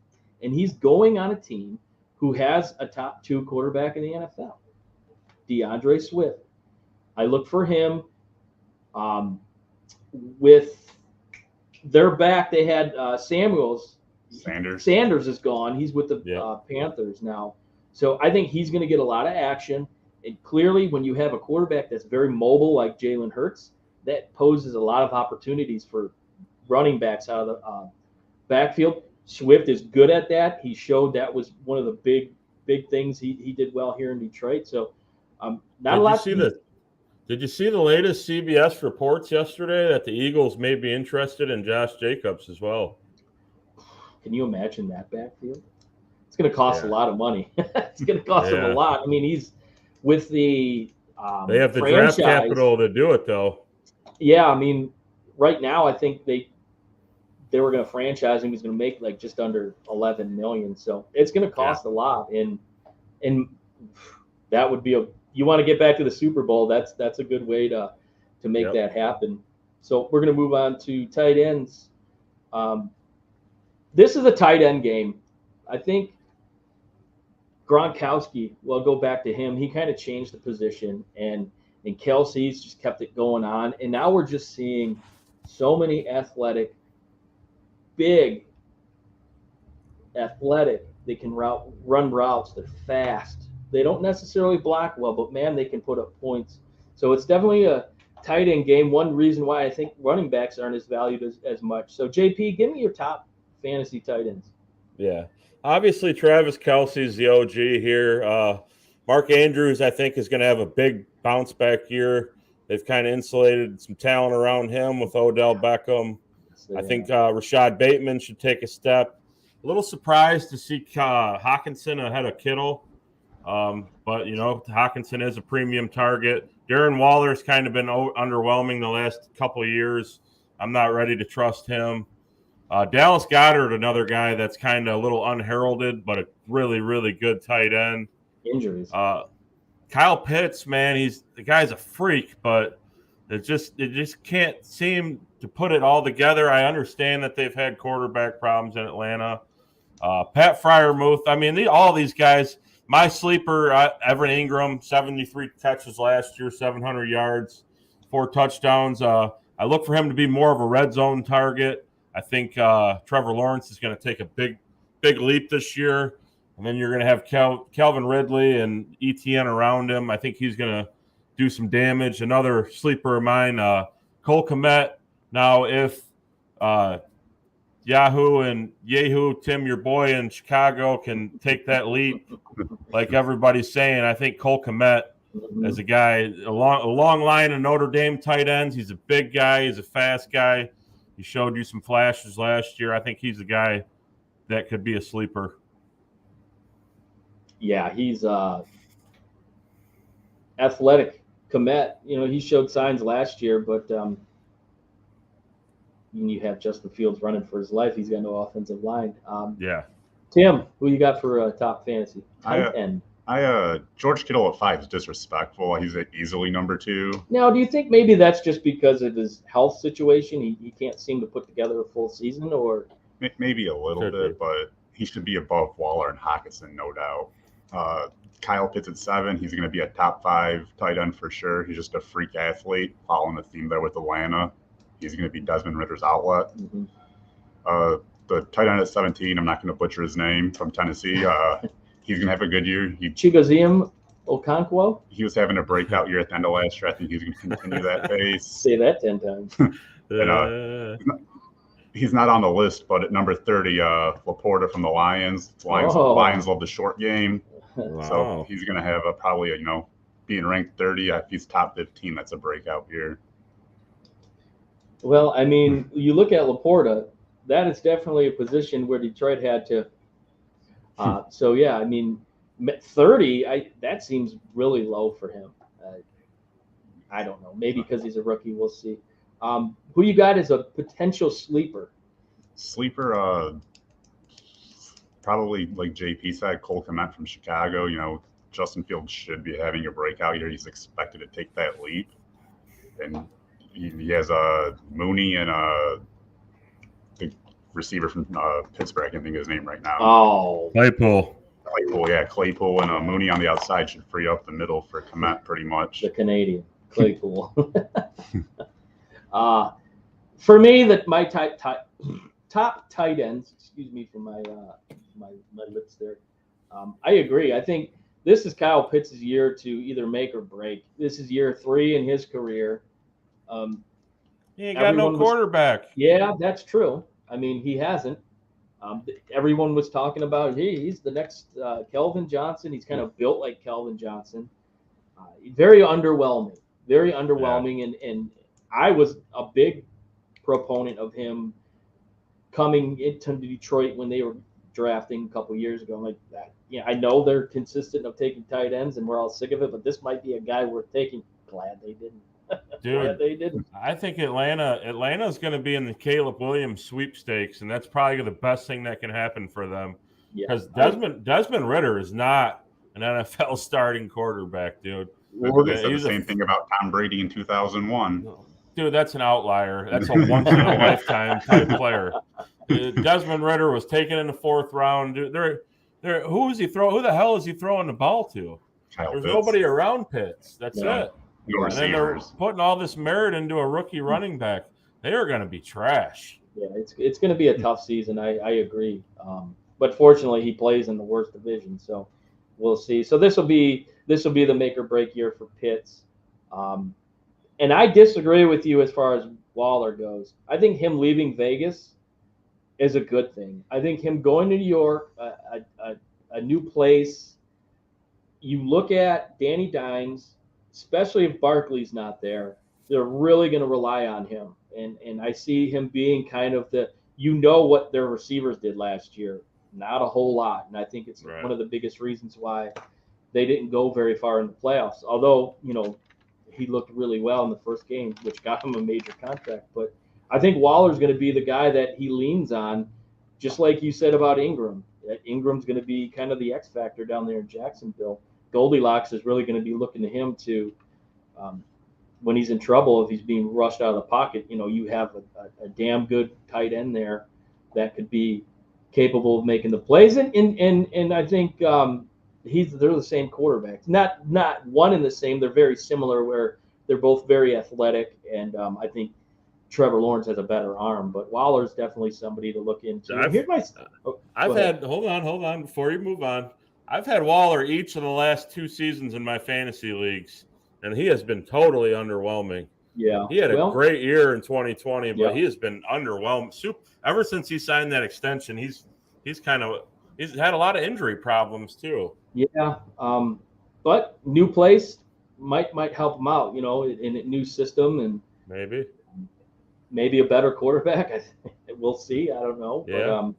and he's going on a team who has a top 2 quarterback in the NFL, DeAndre Swift. I look for him. With their back, they had Sanders is gone. He's with the Panthers now. So I think he's going to get a lot of action. And clearly, when you have a quarterback that's very mobile like Jalen Hurts, that poses a lot of opportunities for running backs out of the backfield. Swift is good at that. He showed that was one of the big things he did well here in Detroit. So not a lot. Did you see the latest CBS reports yesterday that the Eagles may be interested in Josh Jacobs as well? Can you imagine that backfield? It's going to cost a lot of money. It's going to cost them a lot. I mean, he's with the they have the draft capital to do it, though. Yeah, I mean, right now I think they were going to franchise him. He's going to make like just under $11 million. So it's going to cost a lot, and that would be you want to get back to the Super Bowl. That's a good way to make that happen. So we're going to move on to tight ends. This is a tight end game. I think Gronkowski, well, go back to him. He kind of changed the position, and Kelsey's just kept it going on. And now we're just seeing so many big athletic. They can run routes. They're fast. They don't necessarily block well, but, man, they can put up points. So it's definitely a tight end game. One reason why I think running backs aren't as valued as much. So, JP, give me your top fantasy tight ends. Yeah. Obviously, Travis Kelce's the OG here. Mark Andrews, I think, is going to have a big bounce-back year. They've kind of insulated some talent around him with Odell Beckham. I think Rashad Bateman should take a step. A little surprised to see Hawkinson ahead of Kittle. But, Hawkinson is a premium target. Darren Waller's kind of been underwhelming the last couple of years. I'm not ready to trust him. Dallas Goedert, another guy that's kind of a little unheralded, but a really, really good tight end. Injuries. Kyle Pitts, man, the guy's a freak, but it just can't seem to put it all together. I understand that they've had quarterback problems in Atlanta. Pat Freiermuth, I mean, all these guys. My sleeper, Evan Ingram, 73 catches last year, 700 yards, 4 touchdowns. I look for him to be more of a red zone target. I think Trevor Lawrence is going to take a big leap this year. And then you're going to have Calvin Ridley and ETN around him. I think he's going to do some damage. Another sleeper of mine, Cole Kmet. Now, if Yahoo and Tim, your boy in Chicago, can take that leap like everybody's saying, I think Cole Kmet is a guy, a long line of Notre Dame tight ends. He's a big guy. He's a fast guy. He showed you some flashes last year. I think he's a guy that could be a sleeper. Yeah, he's athletic. Kmet, he showed signs last year, but you have Justin Fields running for his life. He's got no offensive line. Tim, who you got for top fantasy? George Kittle at 5 is disrespectful. He's easily number 2. Now, do you think maybe that's just because of his health situation? He can't seem to put together a full season, or maybe a little bit, but he should be above Waller and Hawkinson, no doubt. Kyle Pitts at 7. He's going to be a top 5 tight end for sure. He's just a freak athlete, following the theme there with Atlanta. He's going to be Desmond Ritter's outlet. Mm-hmm. The tight end at 17, I'm not going to butcher his name, from Tennessee. He's going to have a good year. Chigozie Okonkwo? He was having a breakout year at the end of last year. I think he's going to continue that pace. Say that 10 times. And, he's not on the list, but at number 30, Laporta from the Lions. Lions love the short game. Wow. So he's going to have probably being ranked 30. If he's top 15, that's a breakout year. Well, I mean, you look at Laporta, that is definitely a position where Detroit had to. So yeah, I mean, 30. That seems really low for him. I don't know. Maybe because he's a rookie. We'll see. Who you got as a potential sleeper? Sleeper, probably like JP said, Cole Kmet from Chicago. You know, Justin Fields should be having a breakout year. He's expected to take that leap, and he has a Mooney and the receiver from Pittsburgh. I can't think of his name right now. Oh, Claypool, yeah, Claypool and Mooney on the outside should free up the middle for Kmet pretty much. the Canadian Claypool. For me, that my top tight ends. Excuse me for my lips there. I agree. I think this is Kyle Pitts' year to either make or break. This is year 3 in his career. he ain't got no quarterback. Yeah, that's true. I mean, he hasn't. Everyone was talking about, hey, he's the next Kelvin Johnson. He's kind of built like Kelvin Johnson. Very underwhelming. Very underwhelming. Yeah. And I was a big proponent of him coming into Detroit when they were drafting a couple years ago. I'm like, that. Yeah, I know they're consistent of taking tight ends, and we're all sick of it, but this might be a guy worth taking. Glad they didn't. Dude, Glad they didn't. I think Atlanta's going to be in the Caleb Williams sweepstakes, and that's probably the best thing that can happen for them. Because Desmond Ridder is not an NFL starting quarterback, dude. They said the same thing about Tom Brady in 2001. Dude, that's an outlier. That's a once-in-a-lifetime type player. Desmond Ridder was taken in the 4th round. Dude, who is he throwing? Who the hell is he throwing the ball to? There's nobody around Pitts. That's it. And then they're putting all this merit into a rookie running back. They are going to be trash. Yeah, it's going to be a tough season. I agree. But fortunately, he plays in the worst division, so we'll see. So this will be the make or break year for Pitts. And I disagree with you as far as Waller goes. I think him leaving Vegas is a good thing. I think him going to New York, a new place. You look at Danny Dimes, especially if Barkley's not there, they're really going to rely on him. And I see him being kind of what their receivers did last year. Not a whole lot. And I think it's one of the biggest reasons why they didn't go very far in the playoffs. Although, he looked really well in the first game, which got him a major contract. But I think Waller's going to be the guy that he leans on, just like you said about Ingram. Ingram's going to be kind of the X factor down there in Jacksonville. Goldilocks is really going to be looking to him to, when he's in trouble, if he's being rushed out of the pocket, you have a damn good tight end there that could be capable of making the plays. And I think they're the same quarterbacks. Not one and the same. They're very similar where they're both very athletic. And I think Trevor Lawrence has a better arm, but Waller's definitely somebody to look into. Hold on before you move on. I've had Waller each of the last 2 seasons in my fantasy leagues, and he has been totally underwhelming. Yeah. He had a great year in 2020, but he has been underwhelmed. Ever since he signed that extension, he's had a lot of injury problems too. Yeah. But new place might help him out, in a new system, and maybe a better quarterback. We'll see. I don't know. Yeah.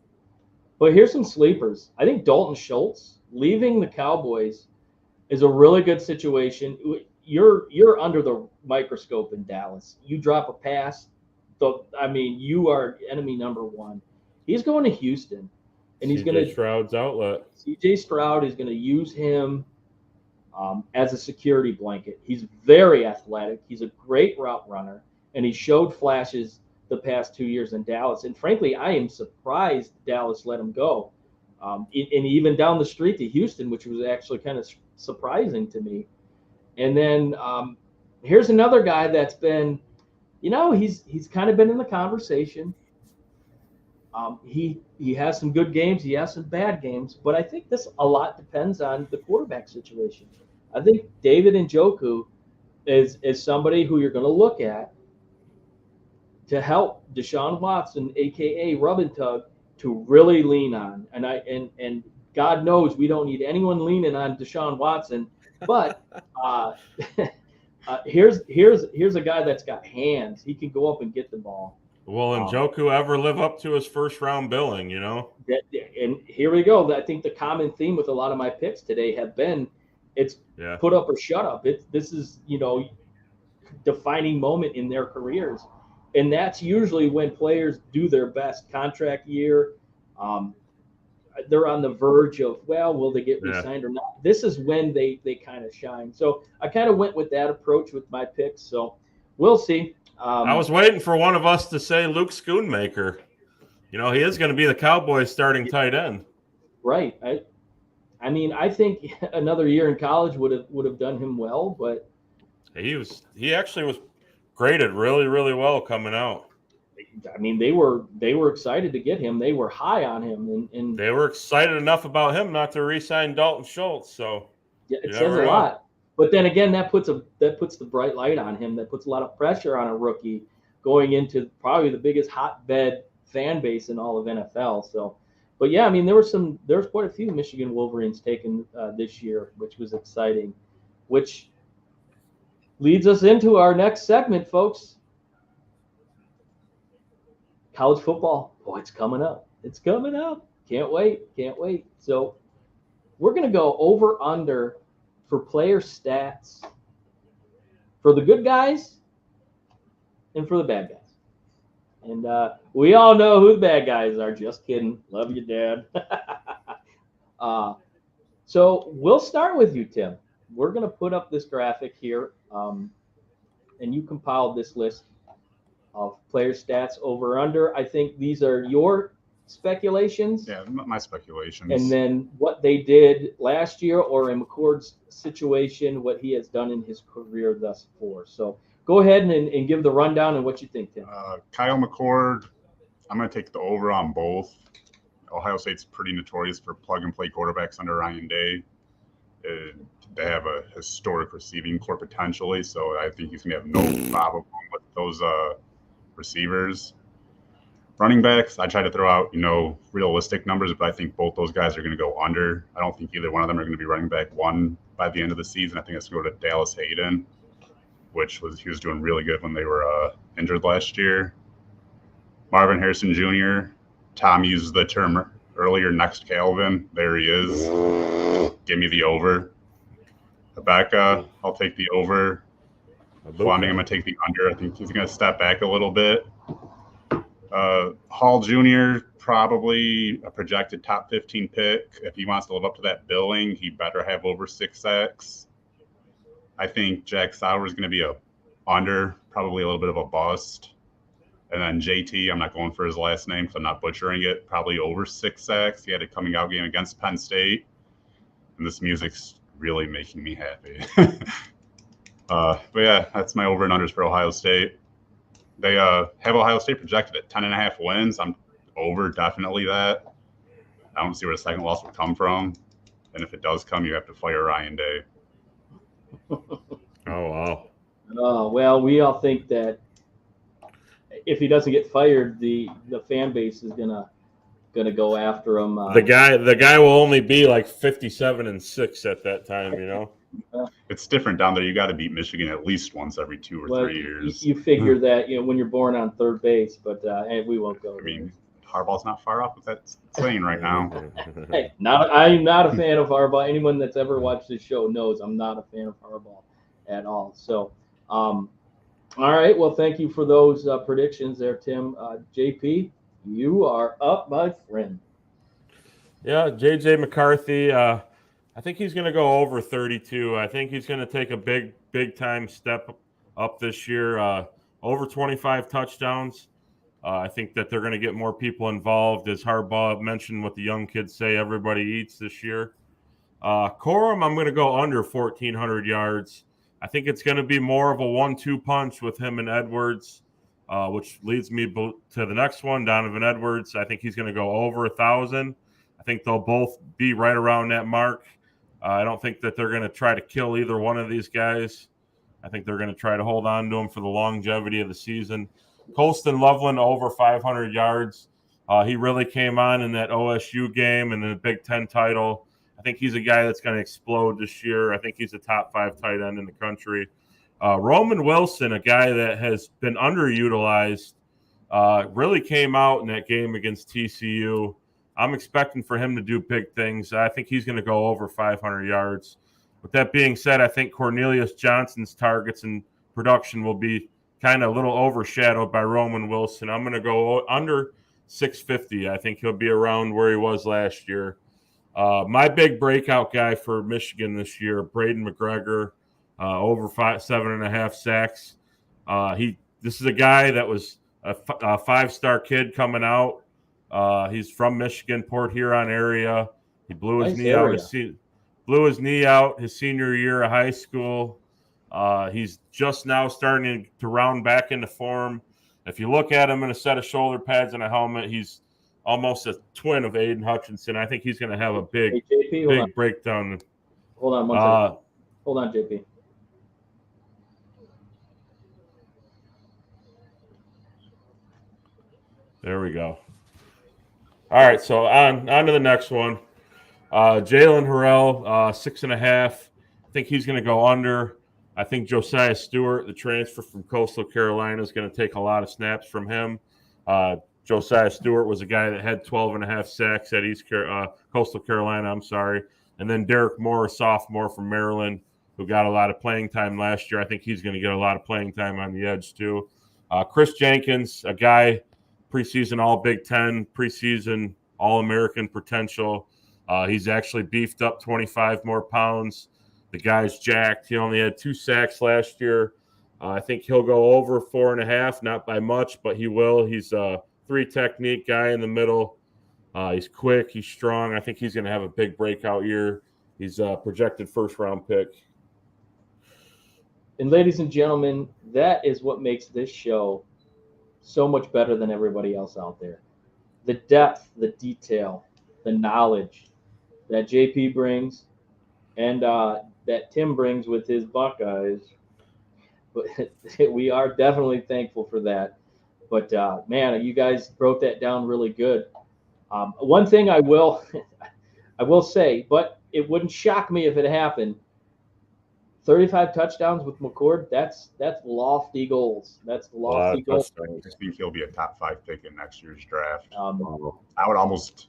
But here's some sleepers. I think Dalton Schultz leaving the Cowboys is a really good situation. You're under the microscope in Dallas. You drop a pass, you are enemy number 1. He's going to Houston, and he's going to Stroud's outlet. CJ Stroud is going to use him as a security blanket. He's very athletic. He's a great route runner, and he showed flashes the past 2 years in Dallas. And frankly, I am surprised Dallas let him go. And even down the street to Houston, which was actually kind of surprising to me. And then here's another guy that's been, he's kind of been in the conversation. He has some good games. He has some bad games. But I think a lot depends on the quarterback situation. I think David Njoku is somebody who you're going to look at to help Deshaun Watson, a.k.a. Rub and Tug, to really lean on. And God knows we don't need anyone leaning on Deshaun Watson. But here's a guy that's got hands. He can go up and get the ball. Will Njoku ever live up to his first-round billing, you know? And here we go. I think the common theme with a lot of my picks today have been it's put up or shut up. This is, defining moment in their careers. And that's usually when players do their best contract year. They're on the verge of, will they get re-signed or not? This is when they kind of shine. So I kind of went with that approach with my picks. So we'll see. I was waiting for one of us to say Luke Schoonmaker. He is going to be the Cowboys' starting tight end. Right. I mean, I think another year in college would have done him well, but he actually was graded really, really well coming out. I mean, they were excited to get him. They were high on him, and they were excited enough about him not to re-sign Dalton Schultz. So it says a lot. But then again, that puts the bright light on him. That puts a lot of pressure on a rookie going into probably the biggest hotbed fan base in all of NFL. So, but yeah, I mean, there was quite a few Michigan Wolverines taken this year, which was exciting, which leads us into our next segment, folks. College football. Boy, it's coming up. It's coming up. Can't wait. So we're going to go over under for player stats for the good guys and for the bad guys. And we all know who the bad guys are. Just kidding. Love you, Dad. So we'll start with you, Tim. We're going to put up this graphic here, and you compiled this list of player stats over under. I think these are your speculations. Yeah, my speculations. And then what they did last year, or in McCord's situation, what he has done in his career thus far. So go ahead and give the rundown and what you think, Tim. Kyle McCord, I'm going to take the over on both. Ohio State's pretty notorious for plug-and-play quarterbacks under Ryan Day. They have a historic receiving core potentially, so I think he's going to have no problem with those receivers. Running backs, I try to throw out, realistic numbers, but I think both those guys are going to go under. I don't think either one of them are going to be running back one by the end of the season. I think it's going to go to Dallas Hayden, he was doing really good when they were injured last year. Marvin Harrison Jr., Tom used the term earlier, next Calvin. There he is. Give me the over. Rebecca, I'll take the over. Fleming, I'm going to take the under. I think he's going to step back a little bit. Hall Jr., probably a projected top 15 pick. If he wants to live up to that billing, he better have over 6 sacks. I think Jack Sauer is going to be a under, probably a little bit of a bust. And then JT, I'm not going for his last name because I'm not butchering it, probably over 6 sacks. He had a coming out game against Penn State. And this music's really making me happy. But yeah, that's my over and unders for Ohio State. They have Ohio State projected at 10.5 wins. I'm over definitely that. I don't see where the second loss would come from. And if it does come, you have to fire Ryan Day. Oh, wow. Well, we all think that if he doesn't get fired, the fan base is gonna go after him. The guy will only be like 57-6 at that time, It's different down there. You got to beat Michigan at least once every 2 or 3 years. You figure that when you're born on third base, but we won't go. I mean, Harbaugh's not far off with that saying right now. Hey, I'm not a fan of Harbaugh. Anyone that's ever watched this show knows I'm not a fan of Harbaugh at all. So, all right. Well, thank you for those predictions there, Tim. JP, you are up, my friend. Yeah, JJ McCarthy. I think he's going to go over 32. I think he's going to take a big time step up this year. Over 25 touchdowns. I think that they're going to get more people involved. As Harbaugh mentioned, what the young kids say, everybody eats this year. Corum, I'm going to go under 1,400 yards. I think it's going to be more of a 1-2 punch with him and Edwards, which leads me to the next one, Donovan Edwards. I think he's going to go over 1,000. I think they'll both be right around that mark. I don't think that they're going to try to kill either one of these guys. I think they're going to try to hold on to them for the longevity of the season. Colston Loveland, over 500 yards. He really came on in that OSU game and the Big Ten title. I think he's a guy that's going to explode this year. I think he's a top 5 tight end in the country. Roman Wilson, a guy that has been underutilized Really came out in that game against TCU. I'm expecting for him to do big things. I think he's going to go over 500 yards. With that being said, I think Cornelius Johnson's targets and production will be kind of a little overshadowed by Roman Wilson. I'm going to go under 650. I think he'll be around where he was last year. My big breakout guy for Michigan this year, Braden McGregor, over 7.5 sacks. This is a guy that was a five-star kid coming out. He's from Michigan, Port Huron area. He blew his knee out his senior year of high school. He's just now starting to round back into form. If you look at him in a set of shoulder pads and a helmet, he's almost a twin of Aiden Hutchinson. I think he's going to have a big breakdown. Hold on one second. Hold on, JP. There we go. All right, so on to the next one. Jalen Harrell, 6.5. I think he's going to go under. I think Josiah Stewart, the transfer from Coastal Carolina, is going to take a lot of snaps from him. Josiah Stewart was a guy that had 12.5 sacks at Coastal Carolina. And then Derek Moore, a sophomore from Maryland, who got a lot of playing time last year. I think he's going to get a lot of playing time on the edge too. Chris Jenkins, a guy preseason All Big Ten, preseason All-American potential. He's actually beefed up 25 more pounds. The guy's jacked. He only had 2 sacks last year. I think he'll go over 4.5, not by much, but he will. He's a 3 technique guy in the middle. He's quick. He's strong. I think he's going to have a big breakout year. He's a projected first-round pick. And ladies and gentlemen, that is what makes this show so much better than everybody else out there. The depth, the detail, the knowledge that JP brings and that Tim brings with his Buckeyes. But we are definitely thankful for that. But, man, you guys broke that down really good. One thing I will say, but it wouldn't shock me if it happened, 35 touchdowns with McCord, that's lofty goals. That's lofty goals. I think he'll be a top 5 pick in next year's draft. I would almost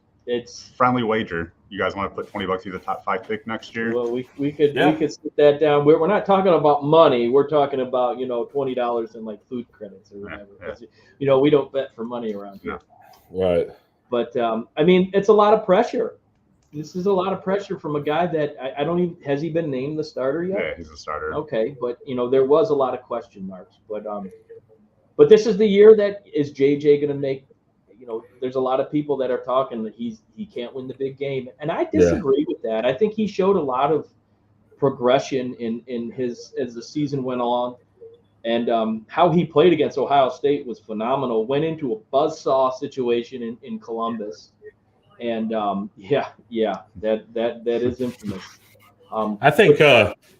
friendly wager. You guys want to put $20 he's a top 5 pick next year? Well, we could sit that down. We're not talking about money. We're talking about $20 in like food credits or whatever. Yeah. We don't bet for money around here. No. Right. But I mean, it's a lot of pressure. This is a lot of pressure from a guy that I don't even – has he been named the starter yet? Yeah, he's a starter. Okay, but, there was a lot of question marks. But this is the year that is JJ going to make – there's a lot of people that are talking that he can't win the big game. And I disagree with that. I think he showed a lot of progression in his – as the season went on. And how he played against Ohio State was phenomenal. Went into a buzzsaw situation in Columbus. And that is infamous. I think,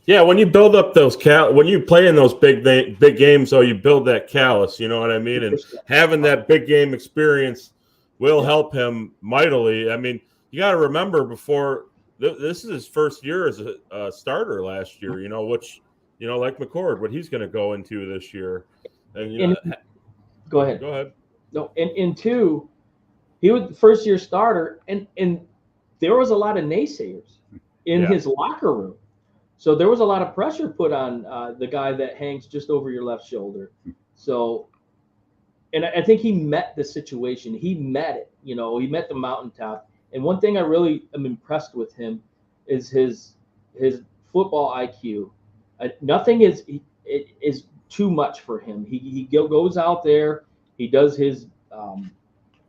when you build up those when you play in those big games, you build that callus. You know what I mean? And having that big game experience will help him mightily. I mean, you got to remember before this is his first year as a starter last year. Which like McCord, what he's going to go into this year. And go ahead. No, and two. He was the first-year starter, and there was a lot of naysayers in his locker room. So there was a lot of pressure put on the guy that hangs just over your left shoulder. So, and I think he met the situation. He met it. He met the mountaintop. And one thing I really am impressed with him is his football IQ. Nothing is too much for him. He goes out there. He does his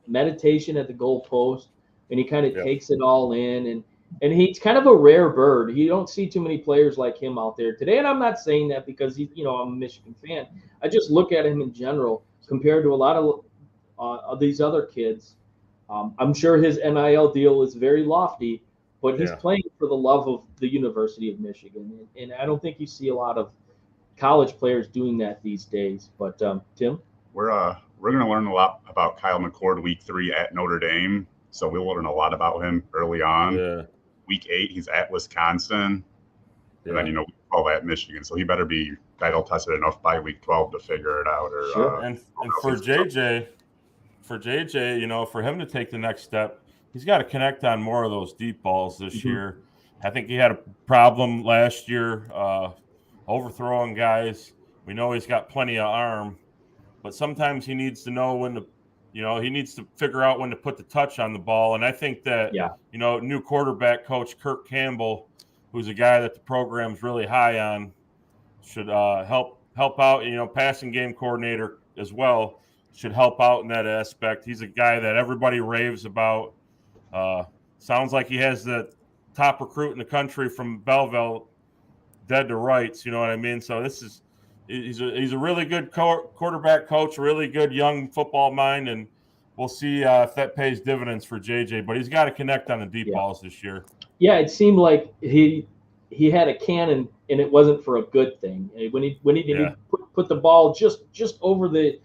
meditation at the goalpost, and he kind of takes it all in, and he's kind of a rare bird. You don't see too many players like him out there today, and I'm not saying that because I'm a Michigan fan. I just look at him in general compared to a lot of these other kids. I'm sure his NIL deal is very lofty, but he's playing for the love of the University of Michigan, and I don't think you see a lot of college players doing that these days. But Tim? We're going to learn a lot about Kyle McCord week 3 at Notre Dame. So we'll learn a lot about him early on. Yeah. Week 8, he's at Wisconsin. And then, we call that Michigan. So he better be title tested enough by week 12 to figure it out. And for JJ, for JJ, for him to take the next step, he's got to connect on more of those deep balls this year. I think he had a problem last year overthrowing guys. We know he's got plenty of arm, but sometimes he needs to know when to, he needs to figure out when to put the touch on the ball. And I think that, new quarterback coach Kirk Campbell, who's a guy that the program's really high on, should help out. Passing game coordinator as well should help out in that aspect. He's a guy that everybody raves about. Sounds like he has the top recruit in the country from Belleville dead to rights. You know what I mean? So he's a really good quarterback coach, a really good young football mind, and we'll see if that pays dividends for JJ. But he's got to connect on the deep balls this year. Yeah, it seemed like he had a cannon, and it wasn't for a good thing. When he put the ball just over the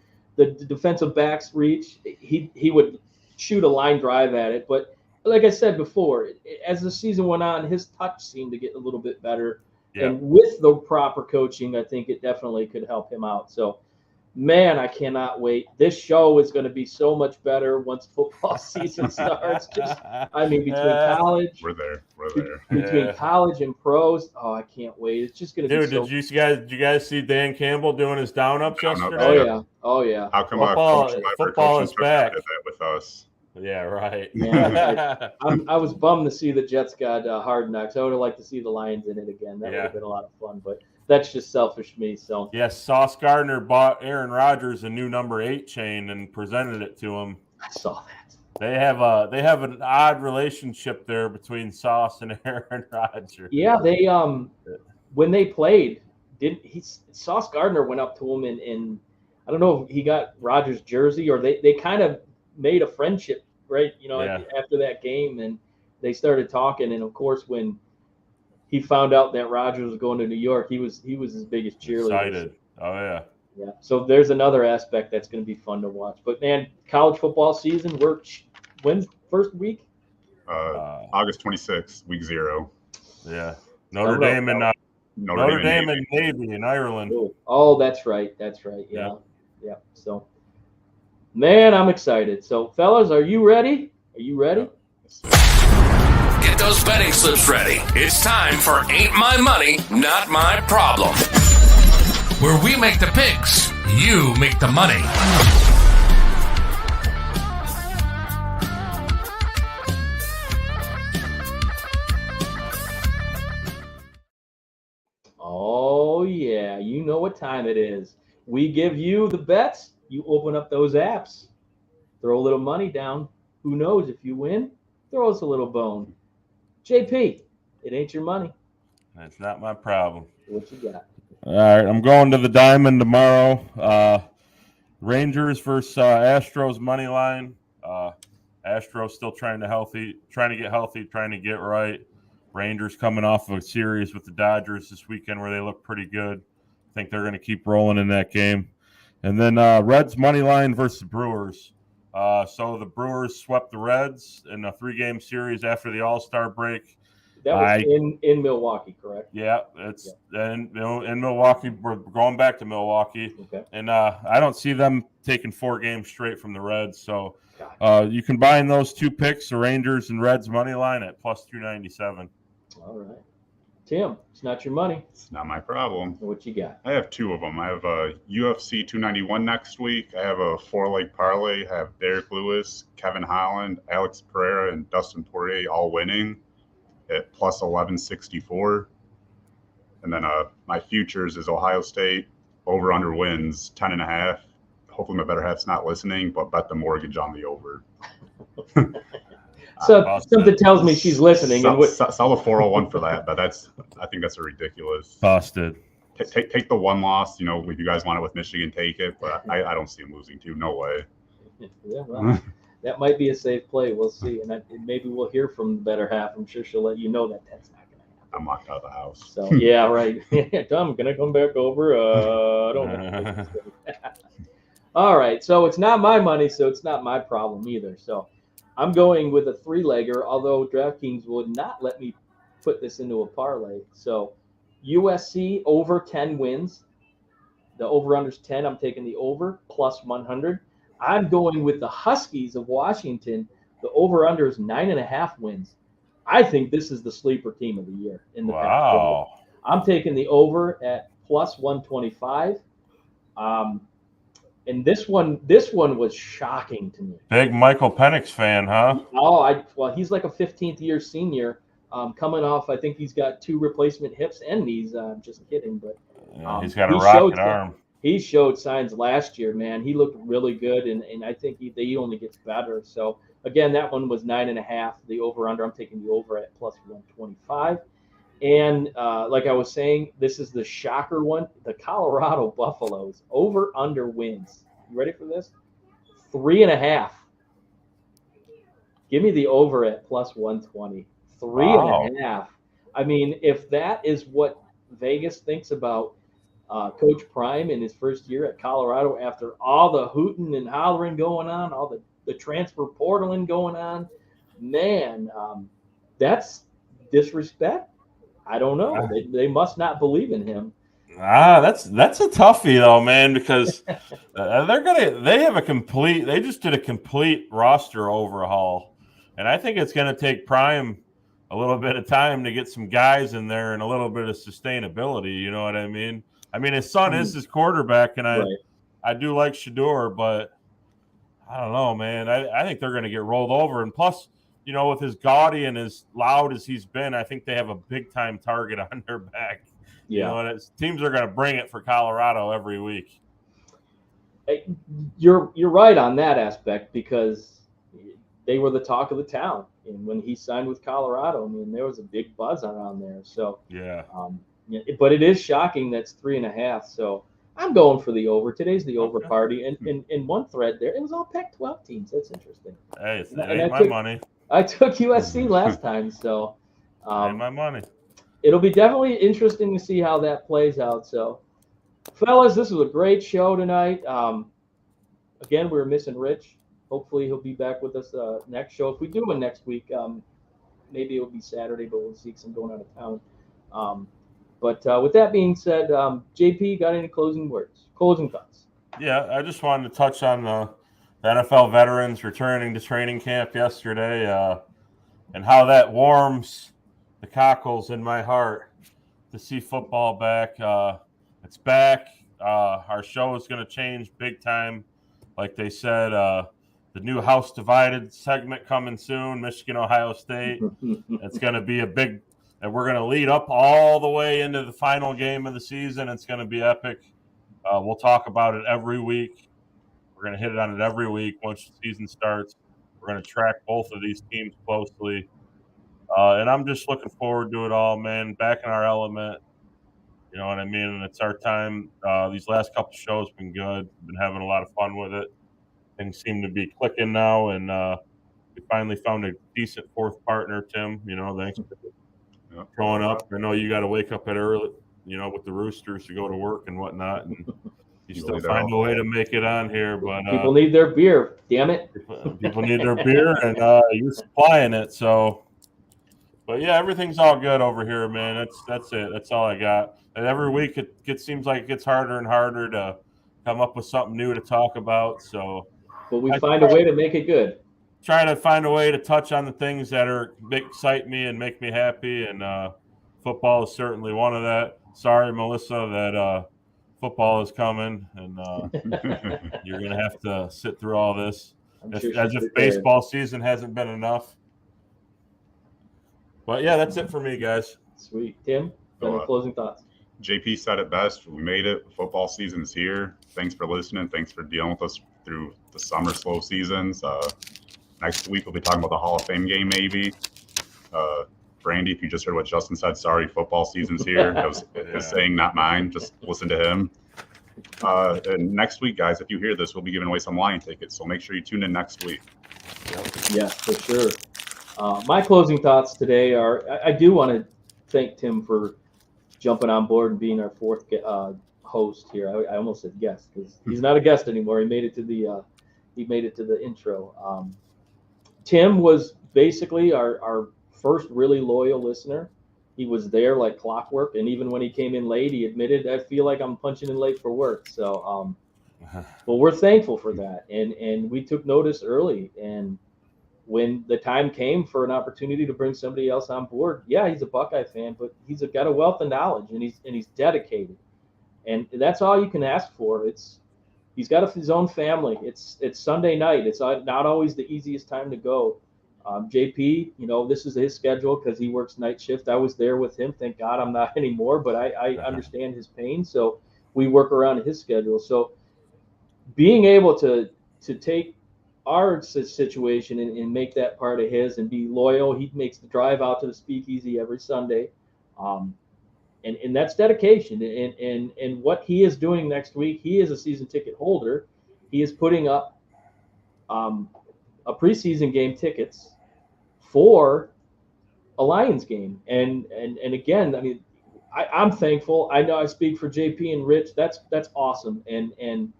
defensive back's reach, he would shoot a line drive at it. But like I said before, as the season went on, his touch seemed to get a little bit better. Yeah. And with the proper coaching, I think it definitely could help him out. So, man, I cannot wait. This show is going to be so much better once football season starts. Between college. We're there. Between college and pros. Oh, I can't wait. It's just going to be so. Did you guys see Dan Campbell doing his down-ups yesterday? Oh, yeah. How come football is back with us? Yeah, right. Man, I was bummed to see the Jets got Hard Knocks. I would have liked to see the Lions in it again. That would have been a lot of fun, but that's just selfish me. So yes, Sauce Gardner bought Aaron Rodgers a new number 8 chain and presented it to him. I saw that. They have an odd relationship there between Sauce and Aaron Rodgers. Yeah, they when they played, Sauce Gardner went up to him and I don't know if he got Rodgers' jersey or they kind of made a friendship, right? After that game, and they started talking. And of course, when he found out that Rodgers was going to New York, he was his biggest cheerleader. Excited. Oh yeah. Yeah. So there's another aspect that's going to be fun to watch. But man, college football season. When's first week? August 26th, week 0. Yeah. Notre Dame and Navy in Ireland. Oh, that's right. Yeah. So. Man, I'm excited. So, fellas, are you ready? Get those betting slips ready. It's time for Ain't My Money, Not My Problem, where we make the picks, you make the money. Oh, yeah. You know what time it is. We give you the bets. You open up those apps, throw a little money down. Who knows? If you win, throw us a little bone. JP, it ain't your money. That's not my problem. What you got? All right, I'm going to the Diamond tomorrow. Rangers versus Astros money line. Astros still trying to get healthy, trying to get right. Rangers coming off of a series with the Dodgers this weekend where they look pretty good. I think they're going to keep rolling in that game. And then Reds money line versus Brewers. So the Brewers swept the Reds in a 3-game series after the All-Star break. That was in Milwaukee, correct? Yeah, in Milwaukee. We're going back to Milwaukee. Okay. And I don't see them taking 4 games straight from the Reds. So you combine those 2 picks, the Rangers and Reds money line at plus 297. All right. Tim, it's not your money. It's not my problem. What you got? I have 2 of them. I have a UFC 291 next week. I have a 4-leg parlay. I have Derek Lewis, Kevin Holland, Alex Pereira, and Dustin Poirier all winning at plus 1164. And then my futures is Ohio State over/under wins 10.5. Hopefully my better half's not listening, but bet the mortgage on the over. So something tells me she's listening. Sell the 401 for that, but I think that's a ridiculous. Busted. Take the 1 loss. If you guys want it with Michigan, take it. But I don't see them losing too. No way. Yeah, well, that might be a safe play. We'll see, and maybe we'll hear from the better half. I'm sure she'll let you know that that's not going to happen. I'm locked out of the house. So yeah, right. Tom, can I come back over? I don't know. All right. So it's not my money, so it's not my problem either. So I'm going with a 3-legger, although DraftKings would not let me put this into a parlay. So USC over 10 wins. The over-under's 10. I'm taking the over plus 100. I'm going with the Huskies of Washington. The over-under is 9.5 wins. I think this is the sleeper team of the year in the Pac-12. Wow. I'm taking the over at plus 125. And this one was shocking to me. Big Michael Penix fan, huh? Well, he's like a 15th year senior, coming off. I think he's got 2 replacement hips and knees. I'm just kidding, but He's got a rocket arm. He showed signs last year, man. He looked really good, and I think he only gets better. So again, that one was 9.5. The over under. I'm taking the over at plus 125. And like I was saying, this is the shocker one. The Colorado Buffaloes over under wins. You ready for this? 3.5. Give me the over at plus 120. 3.5. I mean, if that is what Vegas thinks about Coach Prime in his first year at Colorado, after all the hooting and hollering going on, all the transfer portaling going on, man, that's disrespect. I don't know. They must not believe in him. That's a toughie though, man, because they just did a complete roster overhaul, and I think it's going to take Prime a little bit of time to get some guys in there and a little bit of sustainability. You know what I mean? I mean, his son is his quarterback, and I do like Shador, but I don't know, man. I think they're going to get rolled over, and plus, you know, with as gaudy and as loud as he's been, I think they have a big-time target on their back. Yeah. You know, teams are going to bring it for Colorado every week. You're right on that aspect, because they were the talk of the town. And when he signed with Colorado, I mean, there was a big buzz around there. So, yeah. But it is shocking that's 3.5. So I'm going for the over. Today's the over party. And in one thread there, it was all Pac-12 teams. That's interesting. Hey, it ain't my money. I took USC last time, so ain't my money. It'll be definitely interesting to see how that plays out. So, fellas, this was a great show tonight. Again, we were missing Rich. Hopefully he'll be back with us next show. If we do one next week, maybe it'll be Saturday, but we'll see, because I'm going out of town. But with that being said, JP, got any closing thoughts? Yeah, I just wanted to touch on the NFL veterans returning to training camp yesterday, and how that warms the cockles in my heart to see football back. It's back. Our show is going to change big time. Like they said, the new House Divided segment coming soon, Michigan, Ohio State. It's going to be a big, and we're going to lead up all the way into the final game of the season. It's going to be epic. We'll talk about it every week. We're going to hit it on it every week once the season starts. We're going to track both of these teams closely. And I'm just looking forward to it all, man. Back in our element. You know what I mean? And it's our time. These last couple shows have been good. Been having a lot of fun with it. Things seem to be clicking now, and we finally found a decent fourth partner, Tim. You know, thanks for showing up. I know you got to wake up at early, you know, with the Roosters to go to work and whatnot, and you still find a way to make it on here. But people need their beer. Damn it! People need their beer, and you're supplying it. So, but yeah, everything's all good over here, man. That's it. That's all I got. And every week it seems like it gets harder and harder to come up with something new to talk about. So. But we find a way to make it good. Trying to find a way to touch on the things that excite me and make me happy, and football is certainly one of that. Sorry, Melissa, that football is coming, and you're going to have to sit through all this as if baseball season hasn't been enough. But yeah, that's it for me, guys. Sweet. Tim, any closing thoughts? JP said it best. We made it. Football season's here. Thanks for listening. Thanks for dealing with us through the summer slow seasons. Next week, we'll be talking about the Hall of Fame game, maybe. Brandy, if you just heard what Justin said, sorry, football season's here. That was his saying, not mine. Just listen to him. And next week, guys, if you hear this, we'll be giving away some Lion tickets. So make sure you tune in next week. Yes, for sure. My closing thoughts today are, I do want to thank Tim for jumping on board and being our fourth host here. I almost said guest, because he's not a guest anymore. He made it to the intro. Tim was basically our first really loyal listener. He was there like clockwork, and even when he came in late, he admitted, I feel like I'm punching in late for work. So Well, we're thankful for that, and we took notice early. And when the time came for an opportunity to bring somebody else on board, yeah, he's a Buckeye fan, but he's got a wealth of knowledge, and he's dedicated, and that's all you can ask for. He's got his own family. It's Sunday night. It's not always the easiest time to go. JP, this is his schedule because he works night shift. I was there with him. Thank God I'm not anymore, but I understand his pain. So we work around his schedule. So being able to take our situation and make that part of his and be loyal, he makes the drive out to the Speakeasy every Sunday. And that's dedication. And what he is doing next week, he is a season ticket holder. He is putting up a preseason game tickets for a Lions game. And again, I mean, I'm thankful. I know I speak for JP and Rich. That's awesome. And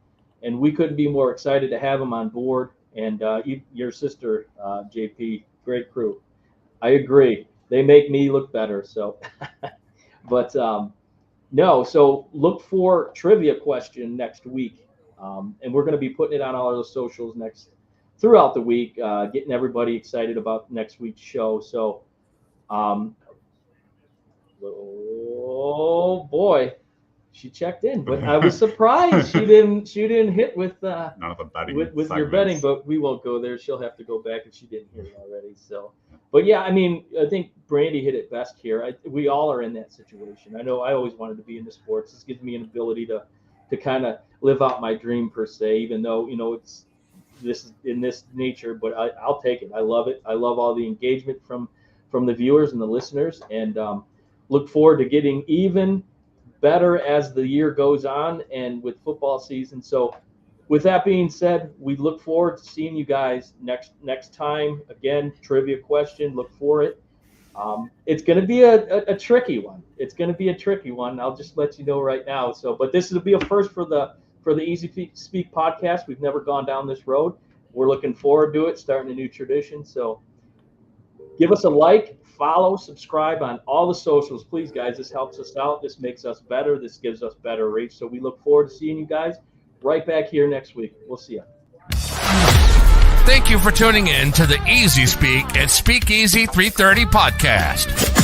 we couldn't be more excited to have him on board. And your sister, JP, great crew. I agree. They make me look better. So, but no. So look for trivia question next week, and we're going to be putting it on all of those socials throughout the week, getting everybody excited about next week's show. So, oh boy, she checked in, but I was surprised she didn't hit with none of the betting with your betting, but we won't go there. She'll have to go back if she didn't hear it already. So, but yeah, I mean, I think Brandy hit it best here. We all are in that situation. I know I always wanted to be into sports. This gives me an ability to kind of live out my dream per se, even though it's this in this nature, but I'll take it. I love it. I love all the engagement from the viewers and the listeners, and look forward to getting even better as the year goes on and with football season. So with that being said, we look forward to seeing you guys next time. Again, trivia question, look for it. It's going to be a tricky one. It's going to be a tricky one. I'll just let you know right now. So, but this will be a first for the Easyspeak podcast. We've never gone down this road. We're looking forward to it, starting a new tradition. So give us a like, follow, subscribe on all the socials. Please, guys, this helps us out. This makes us better. This gives us better reach. So we look forward to seeing you guys right back here next week. We'll see you. Thank you for tuning in to the Easyspeak at Speakesy330 podcast.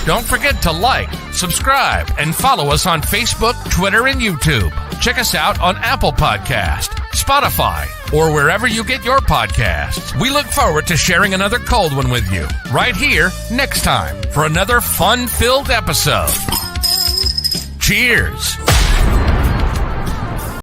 Don't forget to like, subscribe, and follow us on Facebook, Twitter, and YouTube. Check us out on Apple Podcast, Spotify, or wherever you get your podcasts. We look forward to sharing another cold one with you right here next time for another fun-filled episode. Cheers.